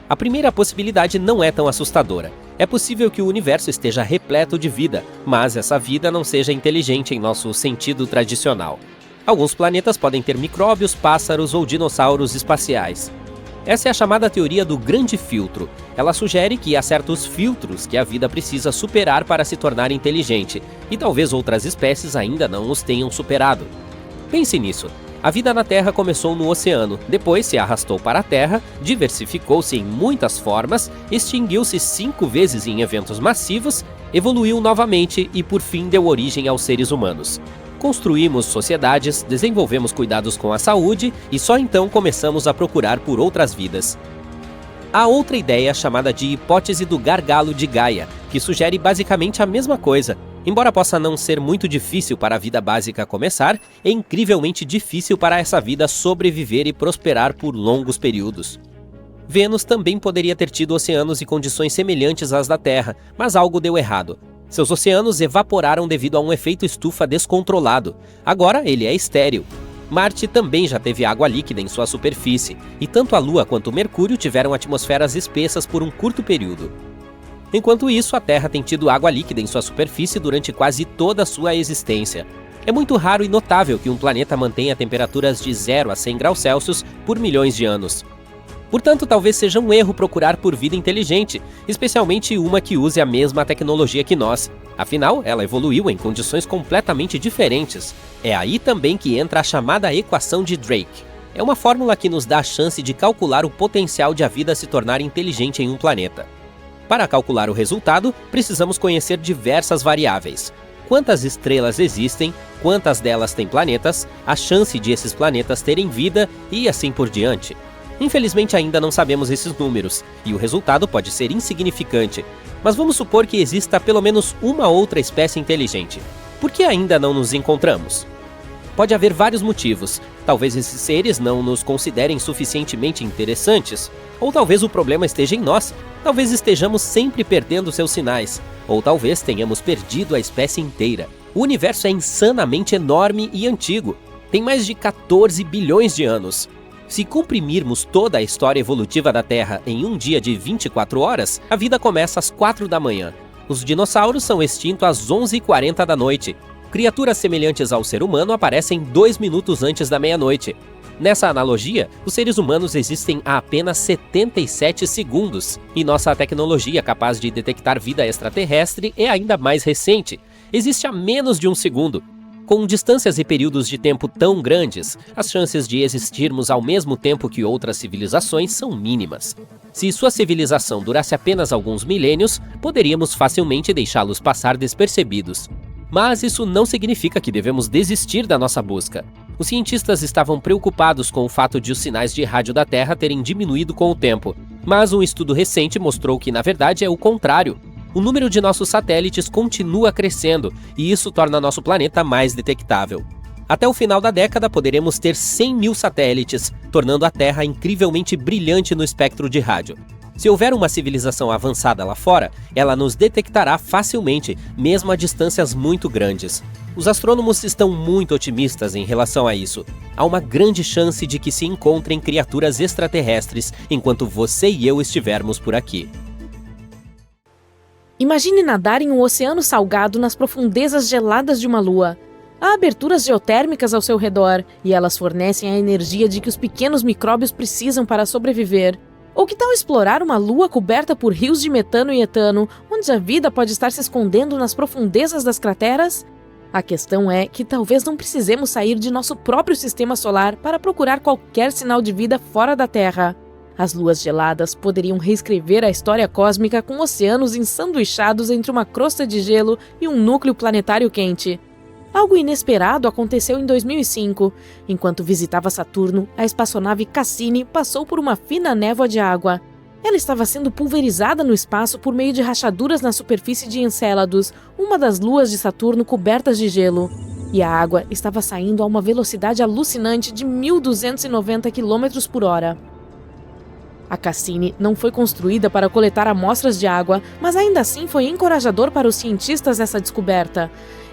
C: A primeira possibilidade não é tão assustadora. É possível que o universo esteja repleto de vida, mas essa vida não seja inteligente em nosso sentido tradicional. Alguns planetas podem ter micróbios, pássaros ou dinossauros espaciais. Essa é a chamada teoria do grande filtro. Ela sugere que há certos filtros que a vida precisa superar para se tornar inteligente, e talvez outras espécies ainda não os tenham superado. Pense nisso. A vida na Terra começou no oceano, depois se arrastou para a Terra, diversificou-se em muitas formas, extinguiu-se 5 vezes em eventos massivos, evoluiu novamente e por fim deu origem aos seres humanos. Construímos sociedades, desenvolvemos cuidados com a saúde e só então começamos a procurar por outras vidas. Há outra ideia chamada de hipótese do gargalo de Gaia, que sugere basicamente a mesma coisa. Embora possa não ser muito difícil para a vida básica começar, é incrivelmente difícil para essa vida sobreviver e prosperar por longos períodos. Vênus também poderia ter tido oceanos e condições semelhantes às da Terra, mas algo deu errado. Seus oceanos evaporaram devido a um efeito estufa descontrolado. Agora ele é estéril. Marte também já teve água líquida em sua superfície, e tanto a Lua quanto o Mercúrio tiveram atmosferas espessas por um curto período. Enquanto isso, a Terra tem tido água líquida em sua superfície durante quase toda a sua existência. É muito raro e notável que um planeta mantenha temperaturas de 0 a 100 graus Celsius por milhões de anos. Portanto, talvez seja um erro procurar por vida inteligente, especialmente uma que use a mesma tecnologia que nós. Afinal, ela evoluiu em condições completamente diferentes. É aí também que entra a chamada equação de Drake. É uma fórmula que nos dá a chance de calcular o potencial de a vida se tornar inteligente em um planeta. Para calcular o resultado, precisamos conhecer diversas variáveis. Quantas estrelas existem, quantas delas têm planetas, a chance de esses planetas terem vida e assim por diante. Infelizmente ainda não sabemos esses números, e o resultado pode ser insignificante, mas vamos supor que exista pelo menos uma outra espécie inteligente. Por que ainda não nos encontramos? Pode haver vários motivos. Talvez esses seres não nos considerem suficientemente interessantes, ou talvez o problema esteja em nós. Talvez estejamos sempre perdendo seus sinais, ou talvez tenhamos perdido a espécie inteira. O universo é insanamente enorme e antigo. Tem mais de 14 bilhões de anos. Se comprimirmos toda a história evolutiva da Terra em um dia de 24 horas, a vida começa às 4 da manhã. Os dinossauros são extintos às 11h40 da noite. Criaturas semelhantes ao ser humano aparecem 2 minutos antes da meia-noite. Nessa analogia, os seres humanos existem há apenas 77 segundos, e nossa tecnologia capaz de detectar vida extraterrestre é ainda mais recente. Existe há menos de um segundo. Com distâncias e períodos de tempo tão grandes, as chances de existirmos ao mesmo tempo que outras civilizações são mínimas. Se sua civilização durasse apenas alguns milênios, poderíamos facilmente deixá-los passar despercebidos. Mas isso não significa que devemos desistir da nossa busca. Os cientistas estavam preocupados com o fato de os sinais de rádio da Terra terem diminuído com o tempo, mas um estudo recente mostrou que, na verdade, é o contrário. O número de nossos satélites continua crescendo, e isso torna nosso planeta mais detectável. Até o final da década, poderemos ter 100 mil satélites, tornando a Terra incrivelmente brilhante no espectro de rádio. Se houver uma civilização avançada lá fora, ela nos detectará facilmente, mesmo a distâncias muito grandes. Os astrônomos estão muito otimistas em relação a isso. Há uma grande chance de que se encontrem criaturas extraterrestres enquanto você e eu estivermos por aqui.
B: Imagine nadar em um oceano salgado nas profundezas geladas de uma lua. Há aberturas geotérmicas ao seu redor, e elas fornecem a energia de que os pequenos micróbios precisam para sobreviver. Ou que tal explorar uma lua coberta por rios de metano e etano, onde a vida pode estar se escondendo nas profundezas das crateras? A questão é que talvez não precisemos sair de nosso próprio sistema solar para procurar qualquer sinal de vida fora da Terra. As luas geladas poderiam reescrever a história cósmica com oceanos ensanduichados entre uma crosta de gelo e um núcleo planetário quente. Algo inesperado aconteceu em 2005. Enquanto visitava Saturno, a espaçonave Cassini passou por uma fina névoa de água. Ela estava sendo pulverizada no espaço por meio de rachaduras na superfície de Encélados, uma das luas de Saturno cobertas de gelo. E a água estava saindo a uma velocidade alucinante de 1.290 km por hora. A Cassini não foi construída para coletar amostras de água, mas ainda assim foi encorajador para os cientistas essa descoberta.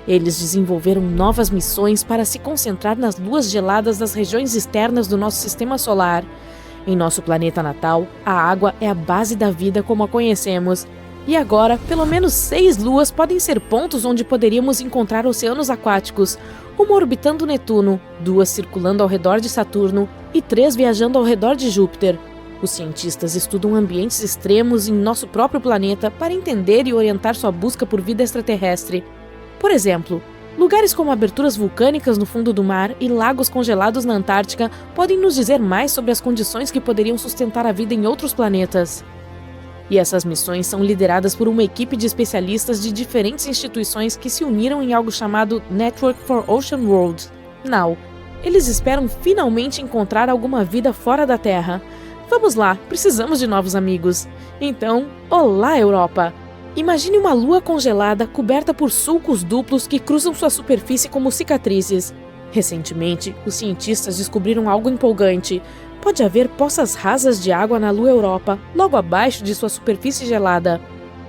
B: Eles desenvolveram novas missões para se concentrar nas luas geladas das regiões externas do nosso sistema solar. Em nosso planeta natal, a água é a base da vida como a conhecemos. E agora, pelo menos 6 luas podem ser pontos onde poderíamos encontrar oceanos aquáticos, uma orbitando Netuno, 2 circulando ao redor de Saturno e 3 viajando ao redor de Júpiter. Os cientistas estudam ambientes extremos em nosso próprio planeta para entender e orientar sua busca por vida extraterrestre. Por exemplo, lugares como aberturas vulcânicas no fundo do mar e lagos congelados na Antártica podem nos dizer mais sobre as condições que poderiam sustentar a vida em outros planetas. E essas missões são lideradas por uma equipe de especialistas de diferentes instituições que se uniram em algo chamado Network for Ocean World, NOW. Eles esperam finalmente encontrar alguma vida fora da Terra. Vamos lá, precisamos de novos amigos. Então, olá Europa! Imagine uma lua congelada coberta por sulcos duplos que cruzam sua superfície como cicatrizes. Recentemente, os cientistas descobriram algo empolgante. Pode haver poças rasas de água na lua Europa, logo abaixo de sua superfície gelada.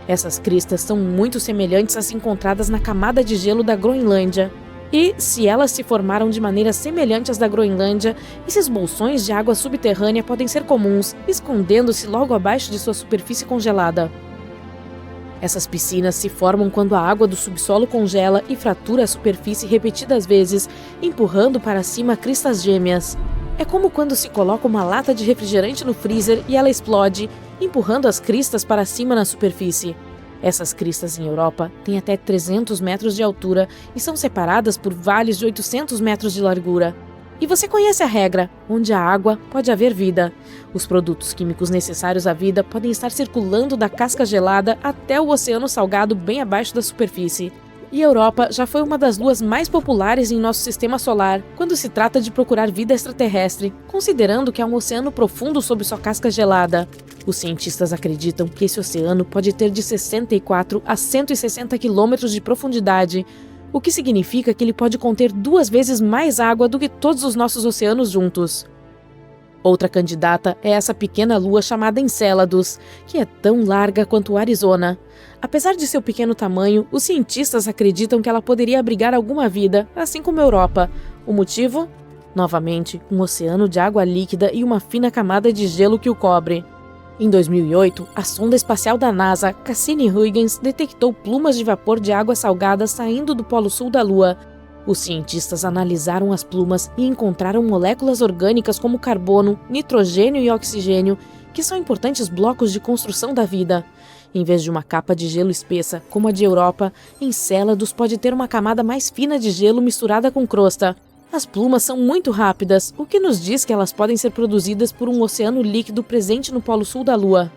B: Essas cristas são muito semelhantes às encontradas na camada de gelo da Groenlândia. E, se elas se formaram de maneira semelhante às da Groenlândia, esses bolsões de água subterrânea podem ser comuns, escondendo-se logo abaixo de sua superfície congelada. Essas piscinas se formam quando a água do subsolo congela e fratura a superfície repetidas vezes, empurrando para cima cristas gêmeas. É como quando se coloca uma lata de refrigerante no freezer e ela explode, empurrando as cristas para cima na superfície. Essas cristas em Europa têm até 300 metros de altura e são separadas por vales de 800 metros de largura. E você conhece a regra, onde há água pode haver vida. Os produtos químicos necessários à vida podem estar circulando da casca gelada até o oceano salgado bem abaixo da superfície. E a Europa já foi uma das luas mais populares em nosso sistema solar quando se trata de procurar vida extraterrestre, considerando que há um oceano profundo sob sua casca gelada. Os cientistas acreditam que esse oceano pode ter de 64 a 160 quilômetros de profundidade, o que significa que ele pode conter 2 vezes mais água do que todos os nossos oceanos juntos. Outra candidata é essa pequena lua chamada Encélados, que é tão larga quanto o Arizona. Apesar de seu pequeno tamanho, os cientistas acreditam que ela poderia abrigar alguma vida, assim como a Europa. O motivo? Novamente, um oceano de água líquida e uma fina camada de gelo que o cobre. Em 2008, a sonda espacial da NASA, Cassini-Huygens, detectou plumas de vapor de água salgada saindo do polo sul da Lua. Os cientistas analisaram as plumas e encontraram moléculas orgânicas como carbono, nitrogênio e oxigênio, que são importantes blocos de construção da vida. Em vez de uma capa de gelo espessa, como a de Europa, Encélados pode ter uma camada mais fina de gelo misturada com crosta. As plumas são muito rápidas, o que nos diz que elas podem ser produzidas por um oceano líquido presente no Polo Sul da Lua.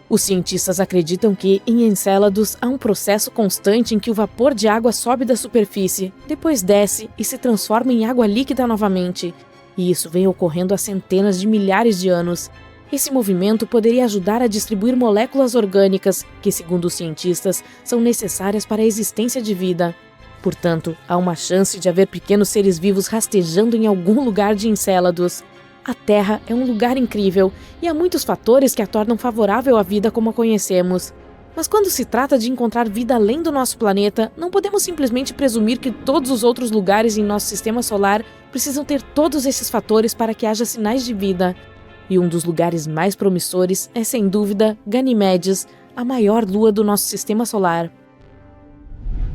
B: Os cientistas acreditam que, em Encélados, há um processo constante em que o vapor de água sobe da superfície, depois desce e se transforma em água líquida novamente. E isso vem ocorrendo há centenas de milhares de anos. Esse movimento poderia ajudar a distribuir moléculas orgânicas, que, segundo os cientistas, são necessárias para a existência de vida. Portanto, há uma chance de haver pequenos seres vivos rastejando em algum lugar de Encélados. A Terra é um lugar incrível e há muitos fatores que a tornam favorável à vida como a conhecemos. Mas quando se trata de encontrar vida além do nosso planeta, não podemos simplesmente presumir que todos os outros lugares em nosso sistema solar precisam ter todos esses fatores para que haja sinais de vida. E um dos lugares mais promissores é, sem dúvida, Ganimedes, a maior lua do nosso sistema solar.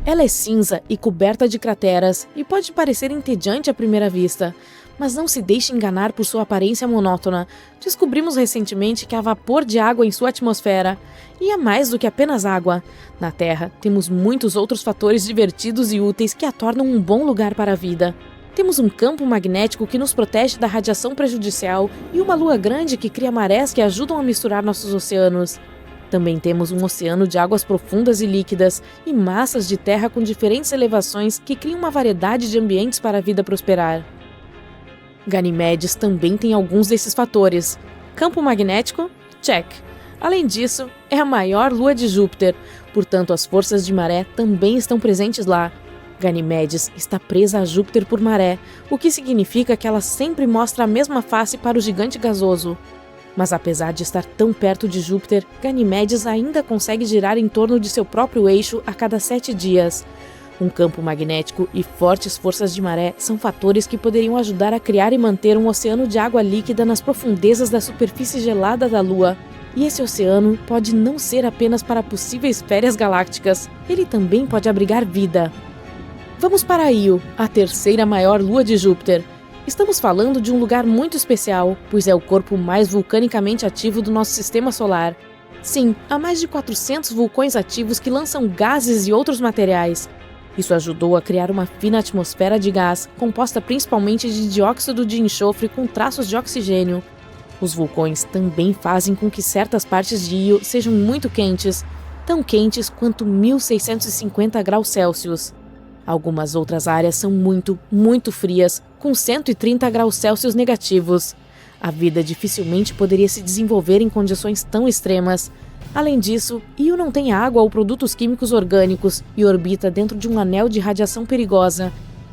B: Ela é cinza e coberta de crateras e pode parecer entediante à primeira vista, mas não se deixe enganar por sua aparência monótona. Descobrimos recentemente que há vapor de água em sua atmosfera. E há mais do que apenas água. Na Terra, temos muitos outros fatores divertidos e úteis que a tornam um bom lugar para a vida. Temos um campo magnético que nos protege da radiação prejudicial e uma lua grande que cria marés que ajudam a misturar nossos oceanos. Também temos um oceano de águas profundas e líquidas e massas de terra com diferentes elevações que criam uma variedade de ambientes para a vida prosperar. Ganimedes também tem alguns desses fatores. Campo magnético? Check. Além disso, é a maior lua de Júpiter, portanto as forças de maré também estão presentes lá. Ganimedes está presa a Júpiter por maré, o que significa que ela sempre mostra a mesma face para o gigante gasoso. Mas apesar de estar tão perto de Júpiter, Ganimedes ainda consegue girar em torno de seu próprio eixo a cada 7 dias. Um campo magnético e fortes forças de maré são fatores que poderiam ajudar a criar e manter um oceano de água líquida nas profundezas da superfície gelada da Lua. E esse oceano pode não ser apenas para possíveis férias galácticas, ele também pode abrigar vida. Vamos para Io, a terceira maior lua de Júpiter. Estamos falando de um lugar muito especial, pois é o corpo mais vulcanicamente ativo do nosso sistema solar. Sim, há mais de 400 vulcões ativos que lançam gases e outros materiais. Isso ajudou a criar uma fina atmosfera de gás, composta principalmente de dióxido de enxofre com traços de oxigênio. Os vulcões também fazem com que certas partes de Io sejam muito quentes, tão quentes quanto 1650 graus Celsius. Algumas outras áreas são muito, muito frias, com 130 graus Celsius negativos. A vida dificilmente poderia se desenvolver em condições tão extremas. Além disso, Io não tem água ou produtos químicos orgânicos e orbita dentro de um anel de radiação perigosa.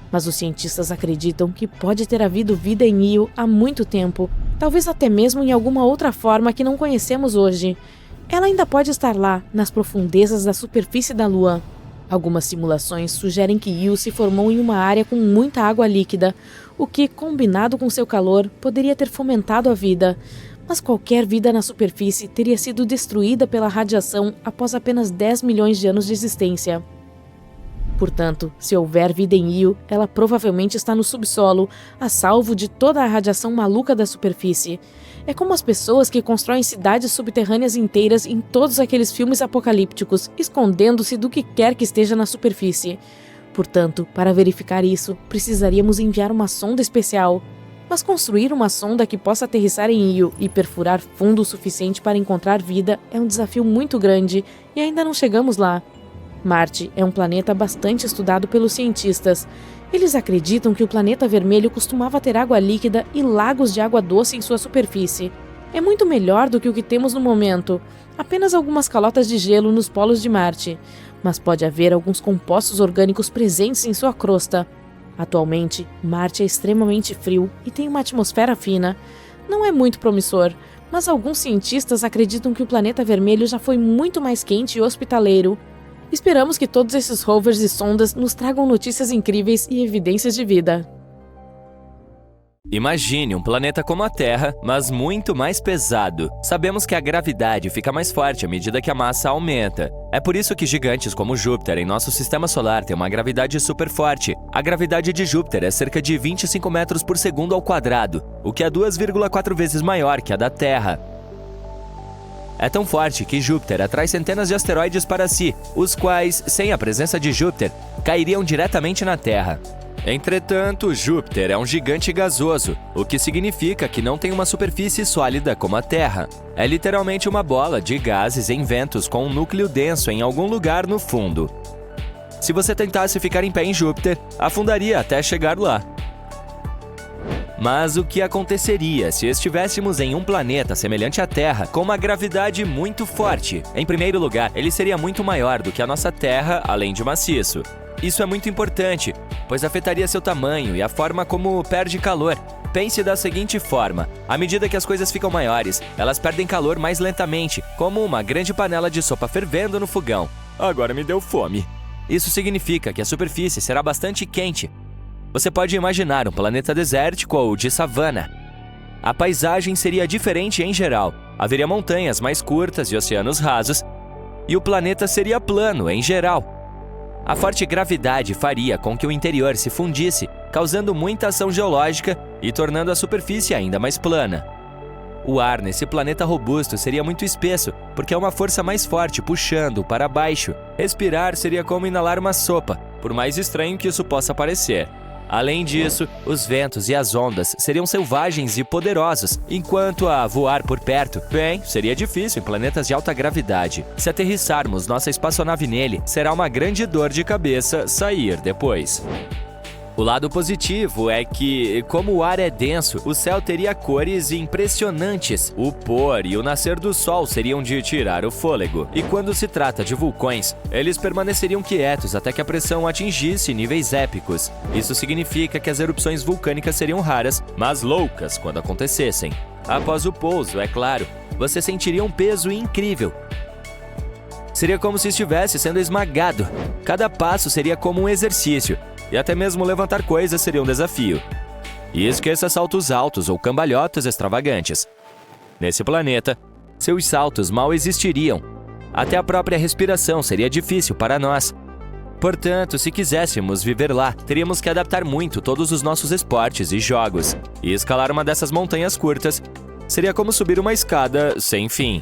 B: Mas os cientistas acreditam que pode ter havido vida em Io há muito tempo, talvez até mesmo em alguma outra forma que não conhecemos hoje. Ela ainda pode estar lá, nas profundezas da superfície da Lua. Algumas simulações sugerem que Io se formou em uma área com muita água líquida, o que, combinado com seu calor, poderia ter fomentado a vida. Mas qualquer vida na superfície teria sido destruída pela radiação após apenas 10 milhões de anos de existência. Portanto, se houver vida em Io, ela provavelmente está no subsolo, a salvo de toda a radiação maluca da superfície. É como as pessoas que constroem cidades subterrâneas inteiras em todos aqueles filmes apocalípticos, escondendo-se do que quer que esteja na superfície. Portanto, para verificar isso, precisaríamos enviar uma sonda especial. Mas construir uma sonda que possa aterrissar em Io e perfurar fundo o suficiente para encontrar vida é um desafio muito grande e ainda não chegamos lá. Marte é um planeta bastante estudado pelos cientistas. Eles acreditam que o planeta vermelho costumava ter água líquida e lagos de água doce em sua superfície. É muito melhor do que o que temos no momento, apenas algumas calotas de gelo nos polos de Marte, mas pode haver alguns compostos orgânicos presentes em sua crosta. Atualmente, Marte é extremamente frio e tem uma atmosfera fina. Não é muito promissor, mas alguns cientistas acreditam que o planeta vermelho já foi muito mais quente e hospitaleiro. Esperamos que todos esses rovers e sondas nos tragam notícias incríveis e evidências de vida.
D: Imagine um planeta como a Terra, mas muito mais pesado. Sabemos que a gravidade fica mais forte à medida que a massa aumenta. É por isso que gigantes como Júpiter em nosso sistema solar têm uma gravidade super forte. A gravidade de Júpiter é cerca de 25 metros por segundo ao quadrado, o que é 2,4 vezes maior que a da Terra. É tão forte que Júpiter atrai centenas de asteroides para si, os quais, sem a presença de Júpiter, cairiam diretamente na Terra. Entretanto, Júpiter é um gigante gasoso, o que significa que não tem uma superfície sólida como a Terra. É literalmente uma bola de gases em ventos com um núcleo denso em algum lugar no fundo. Se você tentasse ficar em pé em Júpiter, afundaria até chegar lá. Mas o que aconteceria se estivéssemos em um planeta semelhante à Terra, com uma gravidade muito forte? Em primeiro lugar, ele seria muito maior do que a nossa Terra, além de maciço. Isso é muito importante, pois afetaria seu tamanho e a forma como perde calor. Pense da seguinte forma: à medida que as coisas ficam maiores, elas perdem calor mais lentamente, como uma grande panela de sopa fervendo no fogão. Agora me deu fome. Isso significa que a superfície será bastante quente. Você pode imaginar um planeta desértico ou de savana. A paisagem seria diferente em geral. Haveria montanhas mais curtas e oceanos rasos, e o planeta seria plano em geral. A forte gravidade faria com que o interior se fundisse, causando muita ação geológica e tornando a superfície ainda mais plana. O ar nesse planeta robusto seria muito espesso, porque é uma força mais forte puxando para baixo. Respirar seria como inalar uma sopa, por mais estranho que isso possa parecer. Além disso, os ventos e as ondas seriam selvagens e poderosos, enquanto a voar por perto, bem, seria difícil em planetas de alta gravidade. Se aterrissarmos nossa espaçonave nele, será uma grande dor de cabeça sair depois. O lado positivo é que, como o ar é denso, o céu teria cores impressionantes. O pôr e o nascer do sol seriam de tirar o fôlego. E quando se trata de vulcões, eles permaneceriam quietos até que a pressão atingisse níveis épicos. Isso significa que as erupções vulcânicas seriam raras, mas loucas quando acontecessem. Após o pouso, é claro, você sentiria um peso incrível. Seria como se estivesse sendo esmagado. Cada passo seria como um exercício. E até mesmo levantar coisas seria um desafio. E esqueça saltos altos ou cambalhotas extravagantes. Nesse planeta, seus saltos mal existiriam. Até a própria respiração seria difícil para nós. Portanto, se quiséssemos viver lá, teríamos que adaptar muito todos os nossos esportes e jogos. E escalar uma dessas montanhas curtas seria como subir uma escada sem fim.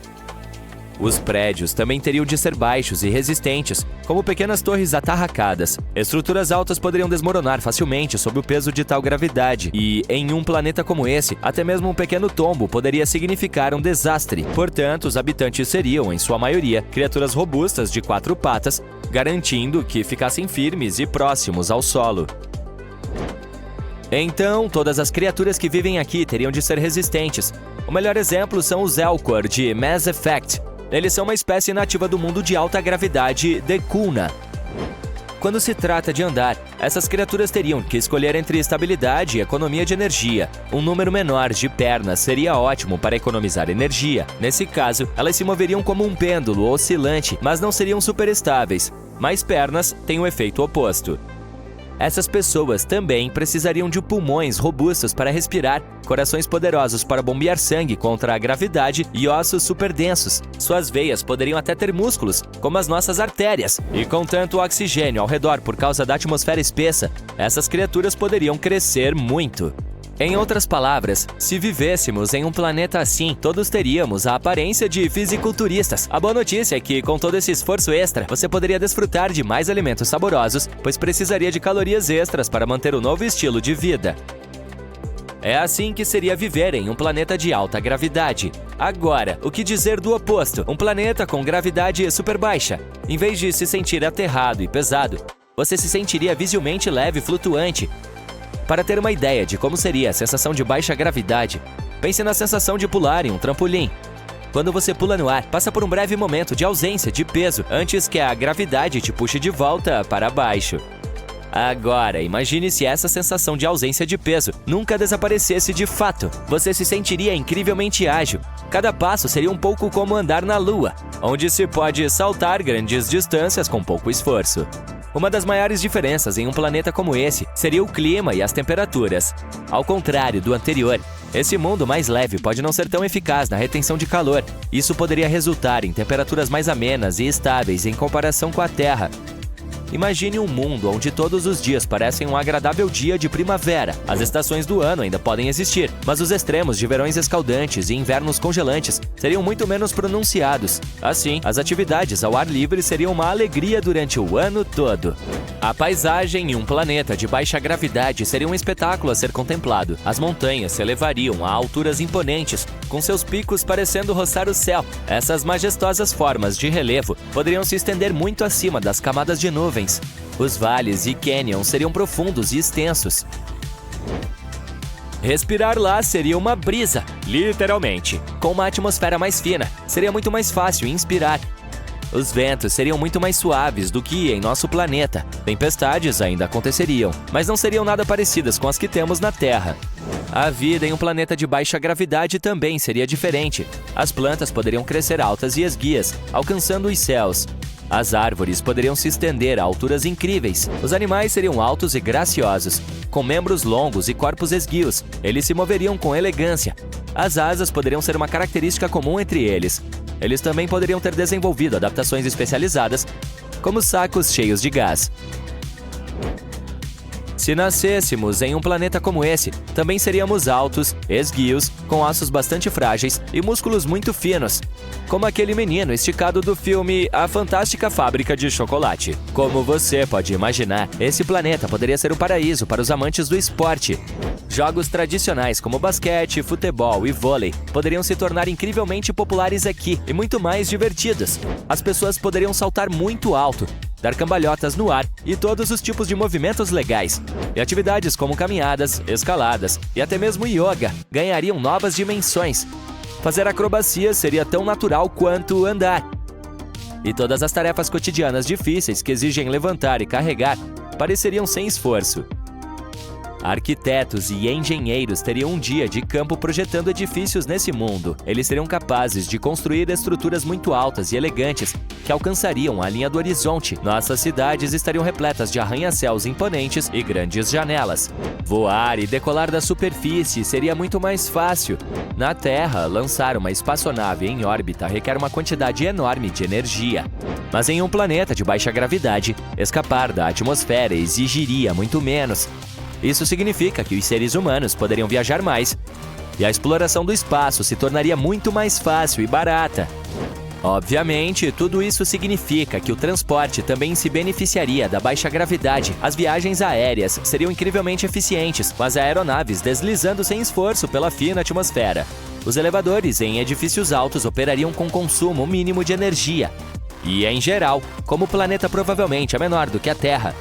D: Os prédios também teriam de ser baixos e resistentes, como pequenas torres atarracadas. Estruturas altas poderiam desmoronar facilmente sob o peso de tal gravidade, e, em um planeta como esse, até mesmo um pequeno tombo poderia significar um desastre. Portanto, os habitantes seriam, em sua maioria, criaturas robustas de 4 patas, garantindo que ficassem firmes e próximos ao solo. Então, todas as criaturas que vivem aqui teriam de ser resistentes. O melhor exemplo são os Elcor de Mass Effect. Eles são uma espécie nativa do mundo de alta gravidade Decuna. Quando se trata de andar, essas criaturas teriam que escolher entre estabilidade e economia de energia. Um número menor de pernas seria ótimo para economizar energia. Nesse caso, elas se moveriam como um pêndulo oscilante, mas não seriam super estáveis. Mais pernas têm o efeito oposto. Essas pessoas também precisariam de pulmões robustos para respirar, corações poderosos para bombear sangue contra a gravidade e ossos super densos. Suas veias poderiam até ter músculos, como as nossas artérias. E com tanto oxigênio ao redor por causa da atmosfera espessa, essas criaturas poderiam crescer muito. Em outras palavras, se vivêssemos em um planeta assim, todos teríamos a aparência de fisiculturistas. A boa notícia é que, com todo esse esforço extra, você poderia desfrutar de mais alimentos saborosos, pois precisaria de calorias extras para manter o novo estilo de vida. É assim que seria viver em um planeta de alta gravidade. Agora, o que dizer do oposto? Um planeta com gravidade super baixa. Em vez de se sentir aterrado e pesado, você se sentiria visivelmente leve e flutuante. Para ter uma ideia de como seria a sensação de baixa gravidade, pense na sensação de pular em um trampolim. Quando você pula no ar, passa por um breve momento de ausência de peso antes que a gravidade te puxe de volta para baixo. Agora, imagine se essa sensação de ausência de peso nunca desaparecesse de fato. Você se sentiria incrivelmente ágil. Cada passo seria um pouco como andar na Lua, onde se pode saltar grandes distâncias com pouco esforço. Uma das maiores diferenças em um planeta como esse seria o clima e as temperaturas. Ao contrário do anterior, esse mundo mais leve pode não ser tão eficaz na retenção de calor. Isso poderia resultar em temperaturas mais amenas e estáveis em comparação com a Terra. Imagine um mundo onde todos os dias parecem um agradável dia de primavera. As estações do ano ainda podem existir, mas os extremos de verões escaldantes e invernos congelantes seriam muito menos pronunciados. Assim, as atividades ao ar livre seriam uma alegria durante o ano todo. A paisagem em um planeta de baixa gravidade seria um espetáculo a ser contemplado. As montanhas se elevariam a alturas imponentes, com seus picos parecendo roçar o céu. Essas majestosas formas de relevo poderiam se estender muito acima das camadas de nuvens. Os vales e canyons seriam profundos e extensos. Respirar lá seria uma brisa, literalmente. Com uma atmosfera mais fina, seria muito mais fácil inspirar. Os ventos seriam muito mais suaves do que em nosso planeta. Tempestades ainda aconteceriam, mas não seriam nada parecidas com as que temos na Terra. A vida em um planeta de baixa gravidade também seria diferente. As plantas poderiam crescer altas e esguias, alcançando os céus. As árvores poderiam se estender a alturas incríveis. Os animais seriam altos e graciosos, com membros longos e corpos esguios. Eles se moveriam com elegância. As asas poderiam ser uma característica comum entre eles. Eles também poderiam ter desenvolvido adaptações especializadas, como sacos cheios de gás. Se nascêssemos em um planeta como esse, também seríamos altos, esguios, com ossos bastante frágeis e músculos muito finos, como aquele menino esticado do filme A Fantástica Fábrica de Chocolate. Como você pode imaginar, esse planeta poderia ser um paraíso para os amantes do esporte. Jogos tradicionais como basquete, futebol e vôlei poderiam se tornar incrivelmente populares aqui e muito mais divertidos. As pessoas poderiam saltar muito alto, dar cambalhotas no ar e todos os tipos de movimentos legais. E atividades como caminhadas, escaladas e até mesmo yoga ganhariam novas dimensões. Fazer acrobacia seria tão natural quanto andar. E todas as tarefas cotidianas difíceis que exigem levantar e carregar pareceriam sem esforço. Arquitetos e engenheiros teriam um dia de campo projetando edifícios nesse mundo. Eles seriam capazes de construir estruturas muito altas e elegantes que alcançariam a linha do horizonte. Nossas cidades estariam repletas de arranha-céus imponentes e grandes janelas. Voar e decolar da superfície seria muito mais fácil. Na Terra, lançar uma espaçonave em órbita requer uma quantidade enorme de energia. Mas em um planeta de baixa gravidade, escapar da atmosfera exigiria muito menos. Isso significa que os seres humanos poderiam viajar mais e a exploração do espaço se tornaria muito mais fácil e barata. Obviamente, tudo isso significa que o transporte também se beneficiaria da baixa gravidade. As viagens aéreas seriam incrivelmente eficientes, com as aeronaves deslizando sem esforço pela fina atmosfera. Os elevadores em edifícios altos operariam com consumo mínimo de energia. E, em geral, como o planeta provavelmente é menor do que a Terra,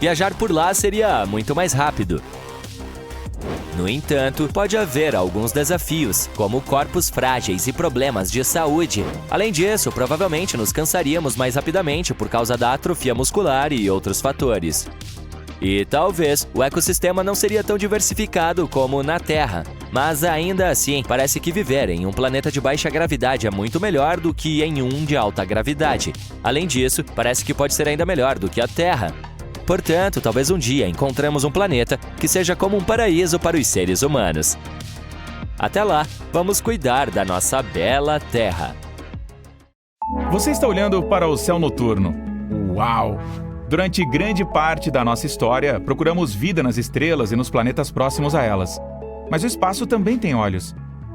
D: viajar por lá seria muito mais rápido. No entanto, pode haver alguns desafios, como corpos frágeis e problemas de saúde. Além disso, provavelmente nos cansaríamos mais rapidamente por causa da atrofia muscular e outros fatores. E talvez o ecossistema não seria tão diversificado como na Terra. Mas ainda assim, parece que viver em um planeta de baixa gravidade é muito melhor do que em um de alta gravidade. Além disso, parece que pode ser ainda melhor do que a Terra. Portanto, talvez um dia encontremos um planeta que seja como um paraíso para os seres humanos. Até lá, vamos cuidar da nossa bela Terra.
E: Você está olhando para o céu noturno. Uau! Durante grande parte da nossa história, procuramos vida nas estrelas e nos planetas próximos a elas. Mas o espaço também tem olhos.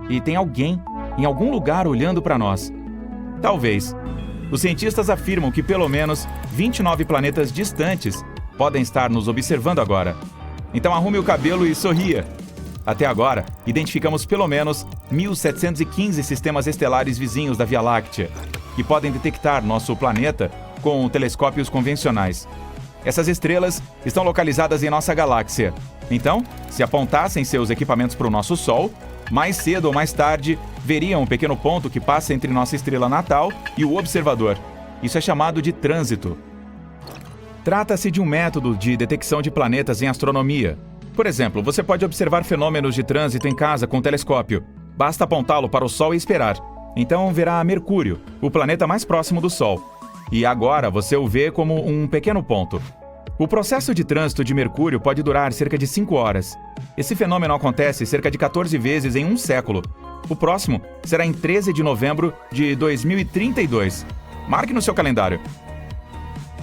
E: E tem alguém, em algum lugar, olhando para nós. Talvez. Os cientistas afirmam que pelo menos 29 planetas distantes podem estar nos observando agora. Então arrume o cabelo e sorria. Até agora, identificamos pelo menos 1.715 sistemas estelares vizinhos da Via Láctea, que podem detectar nosso planeta com telescópios convencionais. Essas estrelas estão localizadas em nossa galáxia. Então, se apontassem seus equipamentos para o nosso Sol, mais cedo ou mais tarde, veriam um pequeno ponto que passa entre nossa estrela natal e o observador. Isso é chamado de trânsito. Trata-se de um método de detecção de planetas em astronomia. Por exemplo, você pode observar fenômenos de trânsito em casa com um telescópio. Basta apontá-lo para o Sol e esperar. Então verá Mercúrio, o planeta mais próximo do Sol. E agora você o vê como um pequeno ponto. O processo de trânsito de Mercúrio pode durar cerca de 5 horas. Esse fenômeno acontece cerca de 14 vezes em um século. O próximo será em 13 de novembro de 2032. Marque no seu calendário.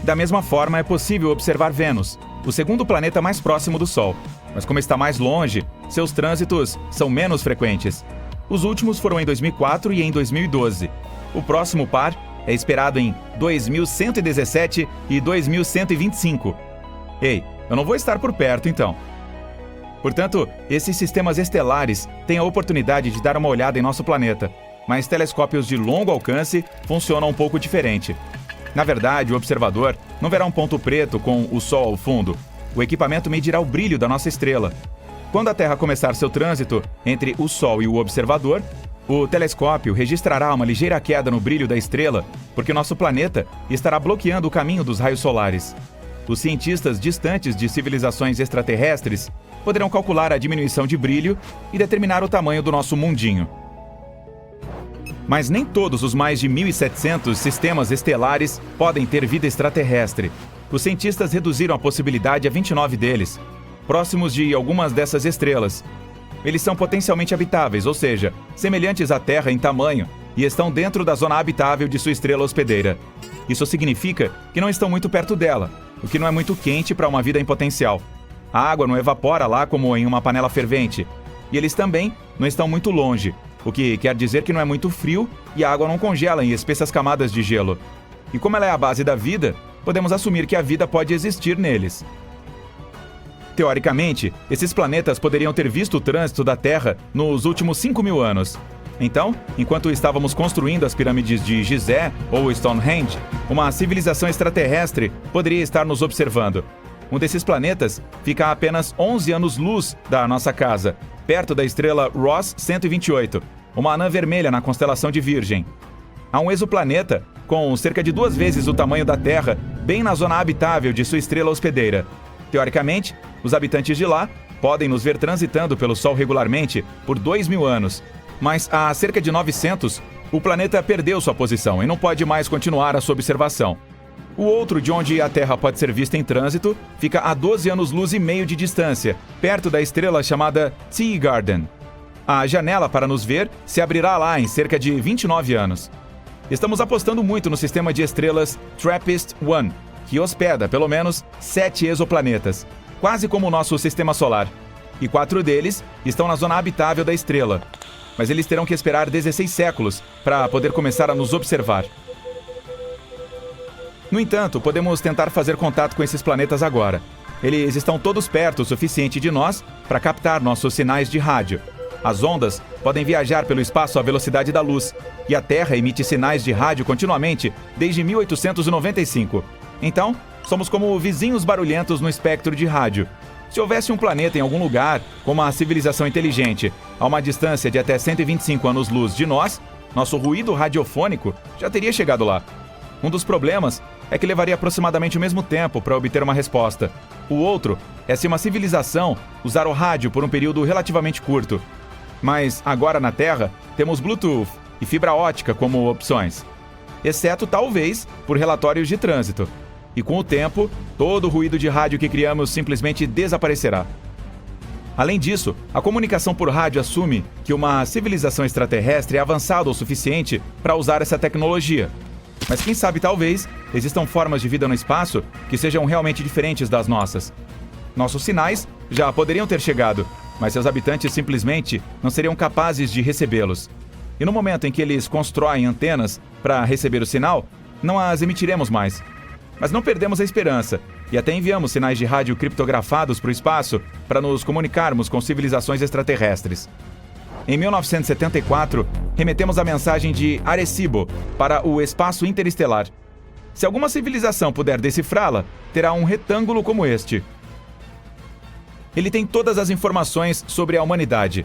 E: Da mesma forma, é possível observar Vênus, o segundo planeta mais próximo do Sol. Mas como está mais longe, seus trânsitos são menos frequentes. Os últimos foram em 2004 e em 2012. O próximo par é esperado em 2117 e 2125. Ei, eu não vou estar por perto então. Portanto, esses sistemas estelares têm a oportunidade de dar uma olhada em nosso planeta, mas telescópios de longo alcance funcionam um pouco diferente. Na verdade, o observador não verá um ponto preto com o Sol ao fundo. O equipamento medirá o brilho da nossa estrela. Quando a Terra começar seu trânsito entre o Sol e o observador, o telescópio registrará uma ligeira queda no brilho da estrela, porque nosso planeta estará bloqueando o caminho dos raios solares. Os cientistas distantes de civilizações extraterrestres poderão calcular a diminuição de brilho e determinar o tamanho do nosso mundinho. Mas nem todos os mais de 1.700 sistemas estelares podem ter vida extraterrestre. Os cientistas reduziram a possibilidade a 29 deles, próximos de algumas dessas estrelas. Eles são potencialmente habitáveis, ou seja, semelhantes à Terra em tamanho, e estão dentro da zona habitável de sua estrela hospedeira. Isso significa que não estão muito perto dela, o que não é muito quente para uma vida em potencial. A água não evapora lá como em uma panela fervente, e eles também não estão muito longe, o que quer dizer que não é muito frio e a água não congela em espessas camadas de gelo. E como ela é a base da vida, podemos assumir que a vida pode existir neles. Teoricamente, esses planetas poderiam ter visto o trânsito da Terra nos últimos 5.000 anos. Então, enquanto estávamos construindo as pirâmides de Gizé ou Stonehenge, uma civilização extraterrestre poderia estar nos observando. Um desses planetas fica a apenas 11 anos-luz da nossa casa, perto da estrela Ross 128, uma anã vermelha na constelação de Virgem. Há um exoplaneta com cerca de 2 vezes o tamanho da Terra, bem na zona habitável de sua estrela hospedeira. Teoricamente, os habitantes de lá podem nos ver transitando pelo Sol regularmente por 2.000 anos. Mas há cerca de 900, o planeta perdeu sua posição e não pode mais continuar a sua observação. O outro, de onde a Terra pode ser vista em trânsito, fica a 12 anos-luz e meio de distância, perto da estrela chamada Teegarden. A janela para nos ver se abrirá lá em cerca de 29 anos. Estamos apostando muito no sistema de estrelas TRAPPIST-1, que hospeda pelo menos 7 exoplanetas, quase como o nosso sistema solar. E 4 deles estão na zona habitável da estrela. Mas eles terão que esperar 16 séculos para poder começar a nos observar. No entanto, podemos tentar fazer contato com esses planetas agora. Eles estão todos perto o suficiente de nós para captar nossos sinais de rádio. As ondas podem viajar pelo espaço à velocidade da luz, e a Terra emite sinais de rádio continuamente desde 1895. Então, somos como vizinhos barulhentos no espectro de rádio. Se houvesse um planeta em algum lugar, com uma civilização inteligente, a uma distância de até 125 anos-luz de nós, nosso ruído radiofônico já teria chegado lá. Um dos problemas é que levaria aproximadamente o mesmo tempo para obter uma resposta. O outro é se uma civilização usar o rádio por um período relativamente curto. Mas agora na Terra, temos Bluetooth e fibra ótica como opções. Exceto, talvez, por relatórios de trânsito. E com o tempo, todo o ruído de rádio que criamos simplesmente desaparecerá. Além disso, a comunicação por rádio assume que uma civilização extraterrestre é avançada o suficiente para usar essa tecnologia. Mas quem sabe, talvez, existam formas de vida no espaço que sejam realmente diferentes das nossas. Nossos sinais já poderiam ter chegado, mas seus habitantes simplesmente não seriam capazes de recebê-los. E no momento em que eles constroem antenas para receber o sinal, não as emitiremos mais. Mas não perdemos a esperança, e até enviamos sinais de rádio criptografados para o espaço para nos comunicarmos com civilizações extraterrestres. Em 1974, remetemos a mensagem de Arecibo para o espaço interestelar. Se alguma civilização puder decifrá-la, terá um retângulo como este. Ele tem todas as informações sobre a humanidade.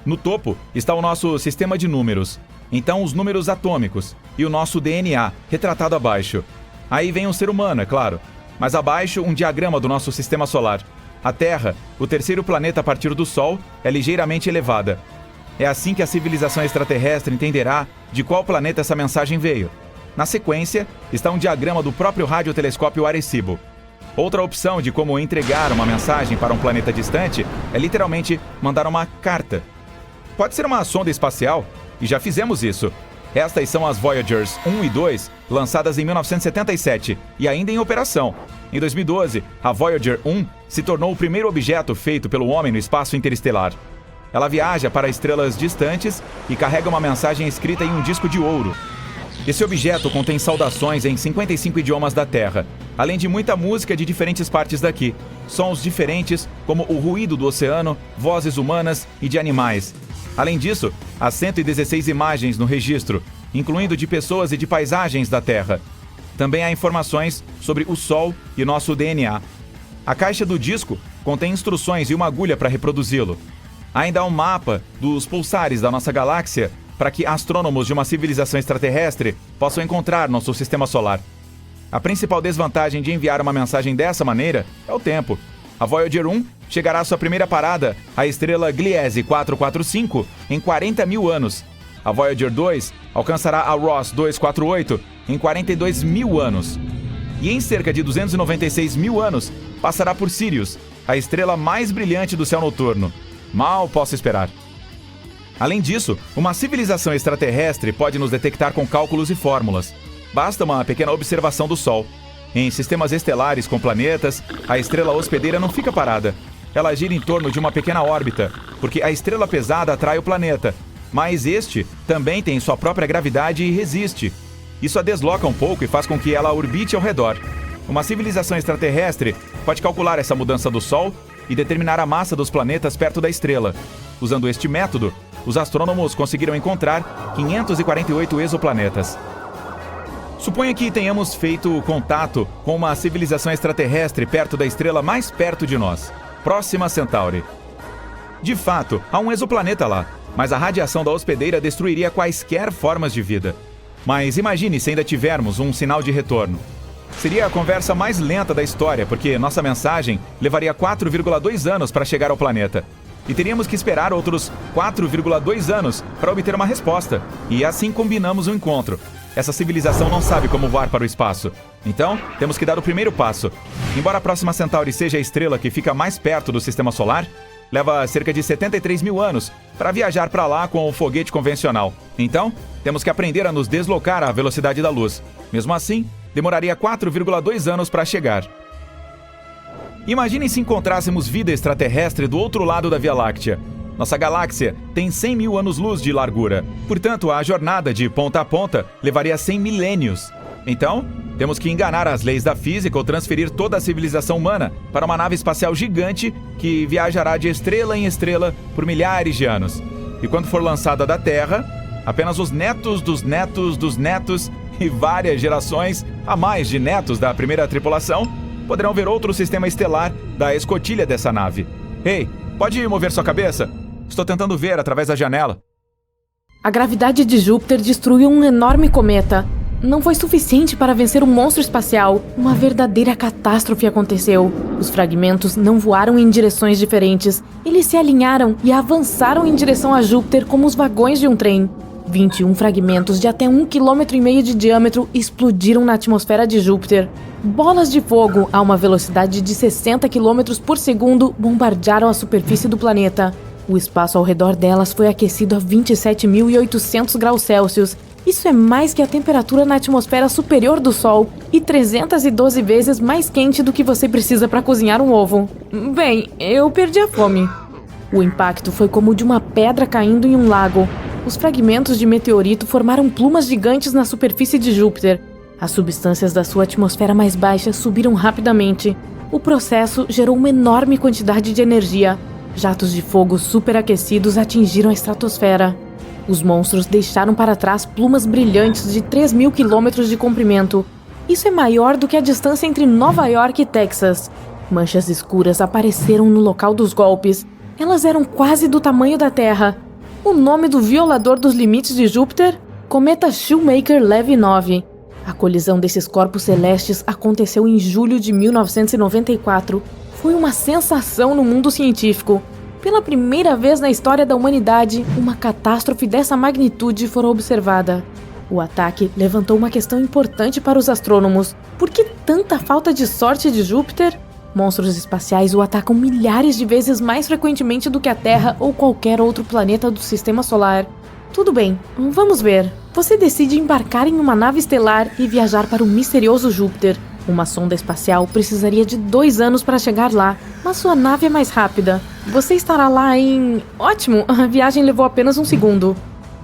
E: No topo está o nosso sistema de números, então os números atômicos e o nosso DNA, retratado abaixo. Aí vem um ser humano, é claro, mas abaixo um diagrama do nosso sistema solar. A Terra, o terceiro planeta a partir do Sol, é ligeiramente elevada. É assim que a civilização extraterrestre entenderá de qual planeta essa mensagem veio. Na sequência, está um diagrama do próprio radiotelescópio Arecibo. Outra opção de como entregar uma mensagem para um planeta distante é literalmente mandar uma carta. Pode ser uma sonda espacial, e já fizemos isso. Estas são as Voyagers 1 e 2, lançadas em 1977 e ainda em operação. Em 2012, a Voyager 1 se tornou o primeiro objeto feito pelo homem no espaço interestelar. Ela viaja para estrelas distantes e carrega uma mensagem escrita em um disco de ouro. Esse objeto contém saudações em 55 idiomas da Terra, além de muita música de diferentes partes daqui. Sons diferentes, como o ruído do oceano, vozes humanas e de animais. Além disso, há 116 imagens no registro, incluindo de pessoas e de paisagens da Terra. Também há informações sobre o Sol e nosso DNA. A caixa do disco contém instruções e uma agulha para reproduzi-lo. Ainda há um mapa dos pulsares da nossa galáxia para que astrônomos de uma civilização extraterrestre possam encontrar nosso sistema solar. A principal desvantagem de enviar uma mensagem dessa maneira é o tempo. A Voyager 1 chegará à sua primeira parada, a estrela Gliese 445, em 40 mil anos. A Voyager 2 alcançará a Ross 248 em 42 mil anos. E em cerca de 296 mil anos, passará por Sirius, a estrela mais brilhante do céu noturno. Mal posso esperar. Além disso, uma civilização extraterrestre pode nos detectar com cálculos e fórmulas. Basta uma pequena observação do Sol. Em sistemas estelares com planetas, a estrela hospedeira não fica parada. Ela gira em torno de uma pequena órbita, porque a estrela pesada atrai o planeta, mas este também tem sua própria gravidade e resiste. Isso a desloca um pouco e faz com que ela orbite ao redor. Uma civilização extraterrestre pode calcular essa mudança do Sol e determinar a massa dos planetas perto da estrela. Usando este método, os astrônomos conseguiram encontrar 548 exoplanetas. Suponha que tenhamos feito contato com uma civilização extraterrestre perto da estrela mais perto de nós, Próxima Centauri. De fato, há um exoplaneta lá, mas a radiação da hospedeira destruiria quaisquer formas de vida. Mas imagine se ainda tivermos um sinal de retorno. Seria a conversa mais lenta da história, porque nossa mensagem levaria 4,2 anos para chegar ao planeta. E teríamos que esperar outros 4,2 anos para obter uma resposta. E assim combinamos o encontro. Essa civilização não sabe como voar para o espaço. Então, temos que dar o primeiro passo. Embora a Próxima Centauri seja a estrela que fica mais perto do Sistema Solar, leva cerca de 73 mil anos para viajar para lá com o foguete convencional. Então, temos que aprender a nos deslocar à velocidade da luz. Mesmo assim, demoraria 4,2 anos para chegar. Imaginem se encontrássemos vida extraterrestre do outro lado da Via Láctea. Nossa galáxia tem 100 mil anos-luz de largura. Portanto, a jornada de ponta a ponta levaria 100 milênios. Então, temos que enganar as leis da física ou transferir toda a civilização humana para uma nave espacial gigante que viajará de estrela em estrela por milhares de anos. E quando for lançada da Terra, apenas os netos dos netos dos netos e várias gerações a mais de netos da primeira tripulação poderão ver outro sistema estelar da escotilha dessa nave. Ei, pode mover sua cabeça? Estou tentando ver através da janela.
B: A gravidade de Júpiter destruiu um enorme cometa. Não foi suficiente para vencer um monstro espacial. Uma verdadeira catástrofe aconteceu. Os fragmentos não voaram em direções diferentes. Eles se alinharam e avançaram em direção a Júpiter como os vagões de um trem. 21 fragmentos de até 1,5 km de diâmetro explodiram na atmosfera de Júpiter. Bolas de fogo a uma velocidade de 60 km por segundo bombardearam a superfície do planeta. O espaço ao redor delas foi aquecido a 27.800 graus Celsius. Isso é mais que a temperatura na atmosfera superior do Sol e 312 vezes mais quente do que você precisa para cozinhar um ovo. Bem, eu perdi a fome. O impacto foi como o de uma pedra caindo em um lago. Os fragmentos de meteorito formaram plumas gigantes na superfície de Júpiter. As substâncias da sua atmosfera mais baixa subiram rapidamente. O processo gerou uma enorme quantidade de energia. Jatos de fogo superaquecidos atingiram a estratosfera. Os monstros deixaram para trás plumas brilhantes de 3.000 quilômetros de comprimento. Isso é maior do que a distância entre Nova York e Texas. Manchas escuras apareceram no local dos golpes. Elas eram quase do tamanho da Terra. O nome do violador dos limites de Júpiter? Cometa Shoemaker-Levy 9. A colisão desses corpos celestes aconteceu em julho de 1994. Foi uma sensação no mundo científico. Pela primeira vez na história da humanidade, uma catástrofe dessa magnitude foi observada. O ataque levantou uma questão importante para os astrônomos. Por que tanta falta de sorte de Júpiter? Monstros espaciais o atacam milhares de vezes mais frequentemente do que a Terra ou qualquer outro planeta do Sistema Solar.
F: Tudo bem, vamos ver. Você decide embarcar em uma nave estelar e viajar para o misterioso Júpiter. Uma sonda espacial precisaria de 2 anos para chegar lá, mas sua nave é mais rápida. Você estará lá em... Ótimo, a viagem levou apenas 1 segundo.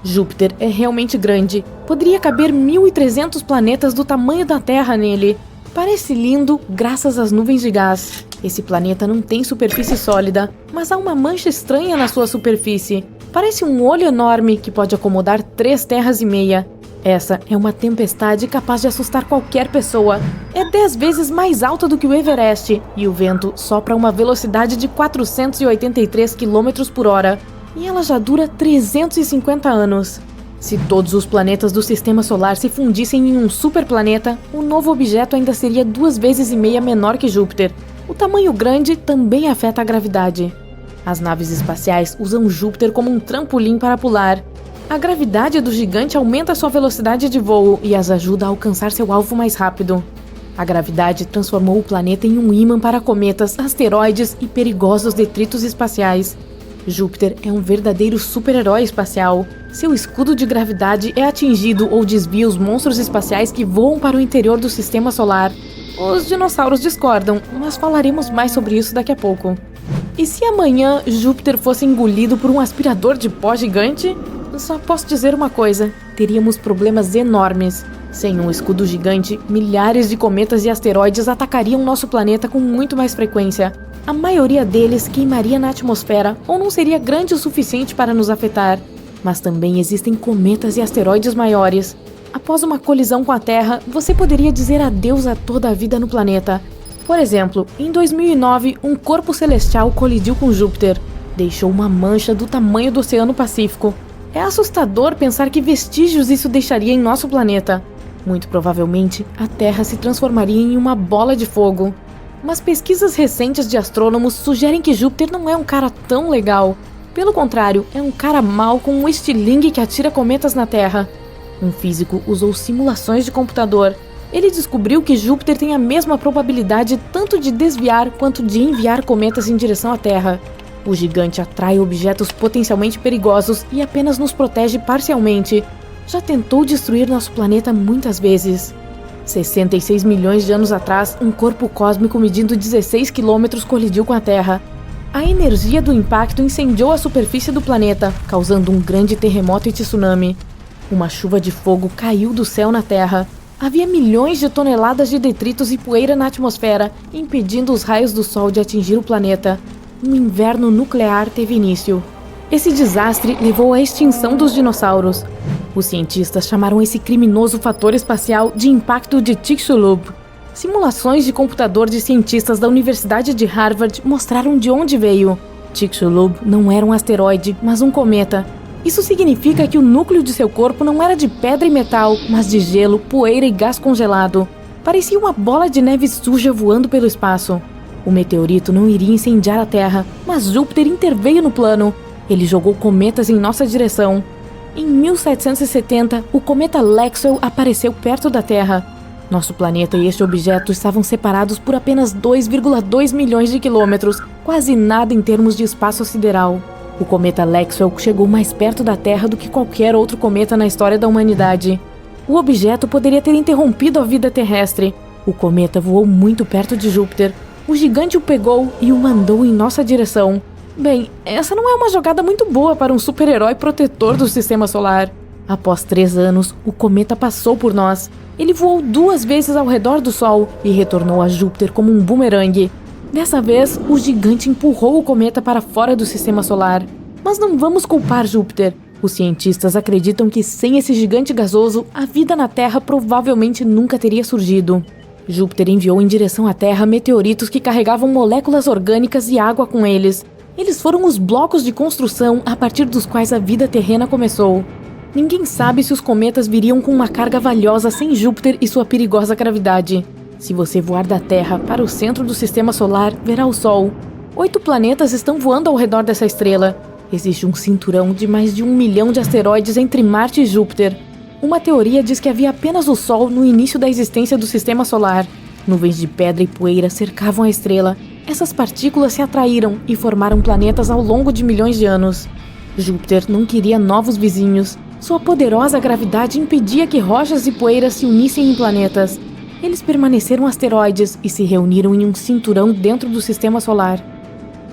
F: Júpiter é realmente grande. Poderia caber 1.300 planetas do tamanho da Terra nele. Parece lindo graças às nuvens de gás. Esse planeta não tem superfície sólida, mas há uma mancha estranha na sua superfície. Parece um olho enorme que pode acomodar 3 terras e meia. Essa é uma tempestade capaz de assustar qualquer pessoa. É 10 vezes mais alta do que o Everest e o vento sopra a uma velocidade de 483 km por hora. E ela já dura 350 anos. Se todos os planetas do Sistema Solar se fundissem em um superplaneta, o novo objeto ainda seria 2,5 vezes menor que Júpiter. O tamanho grande também afeta a gravidade. As naves espaciais usam Júpiter como um trampolim para pular. A gravidade do gigante aumenta sua velocidade de voo e as ajuda a alcançar seu alvo mais rápido. A gravidade transformou o planeta em um ímã para cometas, asteroides e perigosos detritos espaciais. Júpiter é um verdadeiro super-herói espacial. Seu escudo de gravidade é atingido ou desvia os monstros espaciais que voam para o interior do Sistema Solar. Os dinossauros discordam, mas falaremos mais sobre isso daqui a pouco. E se amanhã Júpiter fosse engolido por um aspirador de pó gigante? Só posso dizer uma coisa, teríamos problemas enormes. Sem um escudo gigante, milhares de cometas e asteroides atacariam nosso planeta com muito mais frequência. A maioria deles queimaria na atmosfera ou não seria grande o suficiente para nos afetar. Mas também existem cometas e asteroides maiores. Após uma colisão com a Terra, você poderia dizer adeus a toda a vida no planeta. Por exemplo, em 2009, um corpo celestial colidiu com Júpiter. Deixou uma mancha do tamanho do Oceano Pacífico. É assustador pensar que vestígios isso deixaria em nosso planeta. Muito provavelmente, a Terra se transformaria em uma bola de fogo. Mas pesquisas recentes de astrônomos sugerem que Júpiter não é um cara tão legal. Pelo contrário, é um cara mau com um estilingue que atira cometas na Terra. Um físico usou simulações de computador. Ele descobriu que Júpiter tem a mesma probabilidade tanto de desviar quanto de enviar cometas em direção à Terra. O gigante atrai objetos potencialmente perigosos e apenas nos protege parcialmente. Já tentou destruir nosso planeta muitas vezes. 66 milhões de anos atrás, um corpo cósmico medindo 16 quilômetros colidiu com a Terra. A energia do impacto incendiou a superfície do planeta, causando um grande terremoto e tsunami. Uma chuva de fogo caiu do céu na Terra. Havia milhões de toneladas de detritos e poeira na atmosfera, impedindo os raios do Sol de atingir o planeta. Um inverno nuclear teve início. Esse desastre levou à extinção dos dinossauros. Os cientistas chamaram esse criminoso fator espacial de impacto de Chicxulub. Simulações de computador de cientistas da Universidade de Harvard mostraram de onde veio. Chicxulub não era um asteroide, mas um cometa. Isso significa que o núcleo de seu corpo não era de pedra e metal, mas de gelo, poeira e gás congelado. Parecia uma bola de neve suja voando pelo espaço. O meteorito não iria incendiar a Terra, mas Júpiter interveio no plano. Ele jogou cometas em nossa direção. Em 1770, o cometa Lexwell apareceu perto da Terra. Nosso planeta e este objeto estavam separados por apenas 2,2 milhões de quilômetros, quase nada em termos de espaço sideral. O cometa Lexwell chegou mais perto da Terra do que qualquer outro cometa na história da humanidade. O objeto poderia ter interrompido a vida terrestre. O cometa voou muito perto de Júpiter. O gigante o pegou e o mandou em nossa direção. Bem, essa não é uma jogada muito boa para um super-herói protetor do Sistema Solar. Após 3 anos, o cometa passou por nós. Ele voou 2 vezes ao redor do Sol e retornou a Júpiter como um bumerangue. Dessa vez, o gigante empurrou o cometa para fora do Sistema Solar. Mas não vamos culpar Júpiter. Os cientistas acreditam que sem esse gigante gasoso, a vida na Terra provavelmente nunca teria surgido. Júpiter enviou em direção à Terra meteoritos que carregavam moléculas orgânicas e água com eles. Eles foram os blocos de construção a partir dos quais a vida terrena começou. Ninguém sabe se os cometas viriam com uma carga valiosa sem Júpiter e sua perigosa gravidade. Se você voar da Terra para o centro do Sistema Solar, verá o Sol. 8 planetas estão voando ao redor dessa estrela. Existe um cinturão de mais de 1 milhão de asteroides entre Marte e Júpiter. Uma teoria diz que havia apenas o Sol no início da existência do Sistema Solar. Nuvens de pedra e poeira cercavam a estrela. Essas partículas se atraíram e formaram planetas ao longo de milhões de anos. Júpiter não queria novos vizinhos. Sua poderosa gravidade impedia que rochas e poeiras se unissem em planetas. Eles permaneceram asteroides e se reuniram em um cinturão dentro do sistema solar.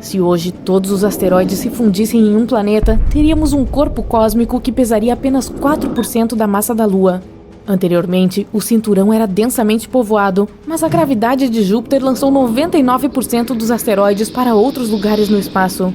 F: Se hoje todos os asteroides se fundissem em um planeta, teríamos um corpo cósmico que pesaria apenas 4% da massa da Lua. Anteriormente, o cinturão era densamente povoado, mas a gravidade de Júpiter lançou 99% dos asteroides para outros lugares no espaço.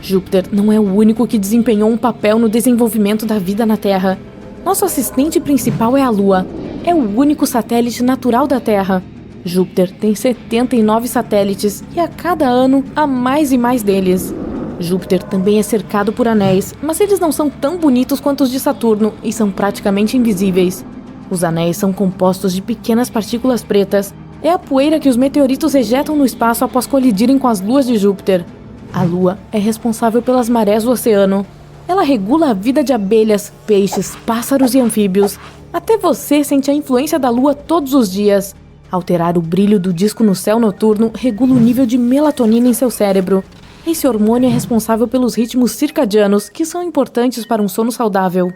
F: Júpiter não é o único que desempenhou um papel no desenvolvimento da vida na Terra. Nosso assistente principal é a Lua. É o único satélite natural da Terra. Júpiter tem 79 satélites e a cada ano há mais e mais deles. Júpiter também é cercado por anéis, mas eles não são tão bonitos quanto os de Saturno e são praticamente invisíveis. Os anéis são compostos de pequenas partículas pretas. É a poeira que os meteoritos ejetam no espaço após colidirem com as luas de Júpiter. A Lua é responsável pelas marés do oceano. Ela regula a vida de abelhas, peixes, pássaros e anfíbios. Até você sente a influência da Lua todos os dias. Alterar o brilho do disco no céu noturno regula o nível de melatonina em seu cérebro. Esse hormônio é responsável pelos ritmos circadianos, que são importantes para um sono saudável.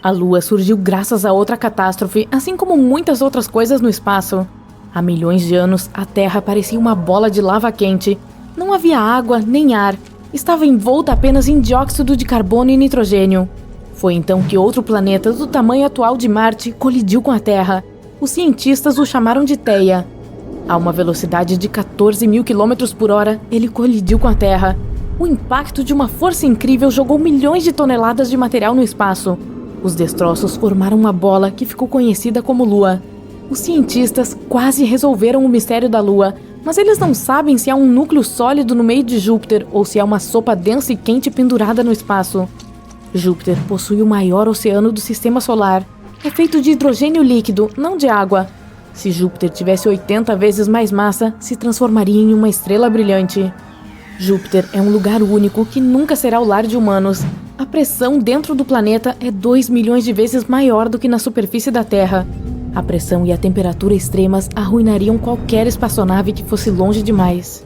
F: A Lua surgiu graças a outra catástrofe, assim como muitas outras coisas no espaço. Há milhões de anos, a Terra parecia uma bola de lava quente. Não havia água nem ar. Estava envolta apenas em dióxido de carbono e nitrogênio. Foi então que outro planeta do tamanho atual de Marte colidiu com a Terra. Os cientistas o chamaram de Theia. A uma velocidade de 14.000 km por hora, ele colidiu com a Terra. O impacto de uma força incrível jogou milhões de toneladas de material no espaço. Os destroços formaram uma bola que ficou conhecida como Lua. Os cientistas quase resolveram o mistério da Lua, mas eles não sabem se há um núcleo sólido no meio de Júpiter ou se há uma sopa densa e quente pendurada no espaço. Júpiter possui o maior oceano do sistema solar. É feito de hidrogênio líquido, não de água. Se Júpiter tivesse 80 vezes mais massa, se transformaria em uma estrela brilhante. Júpiter é um lugar único que nunca será o lar de humanos. A pressão dentro do planeta é 2 milhões de vezes maior do que na superfície da Terra. A pressão e a temperatura extremas arruinariam qualquer espaçonave que fosse longe demais.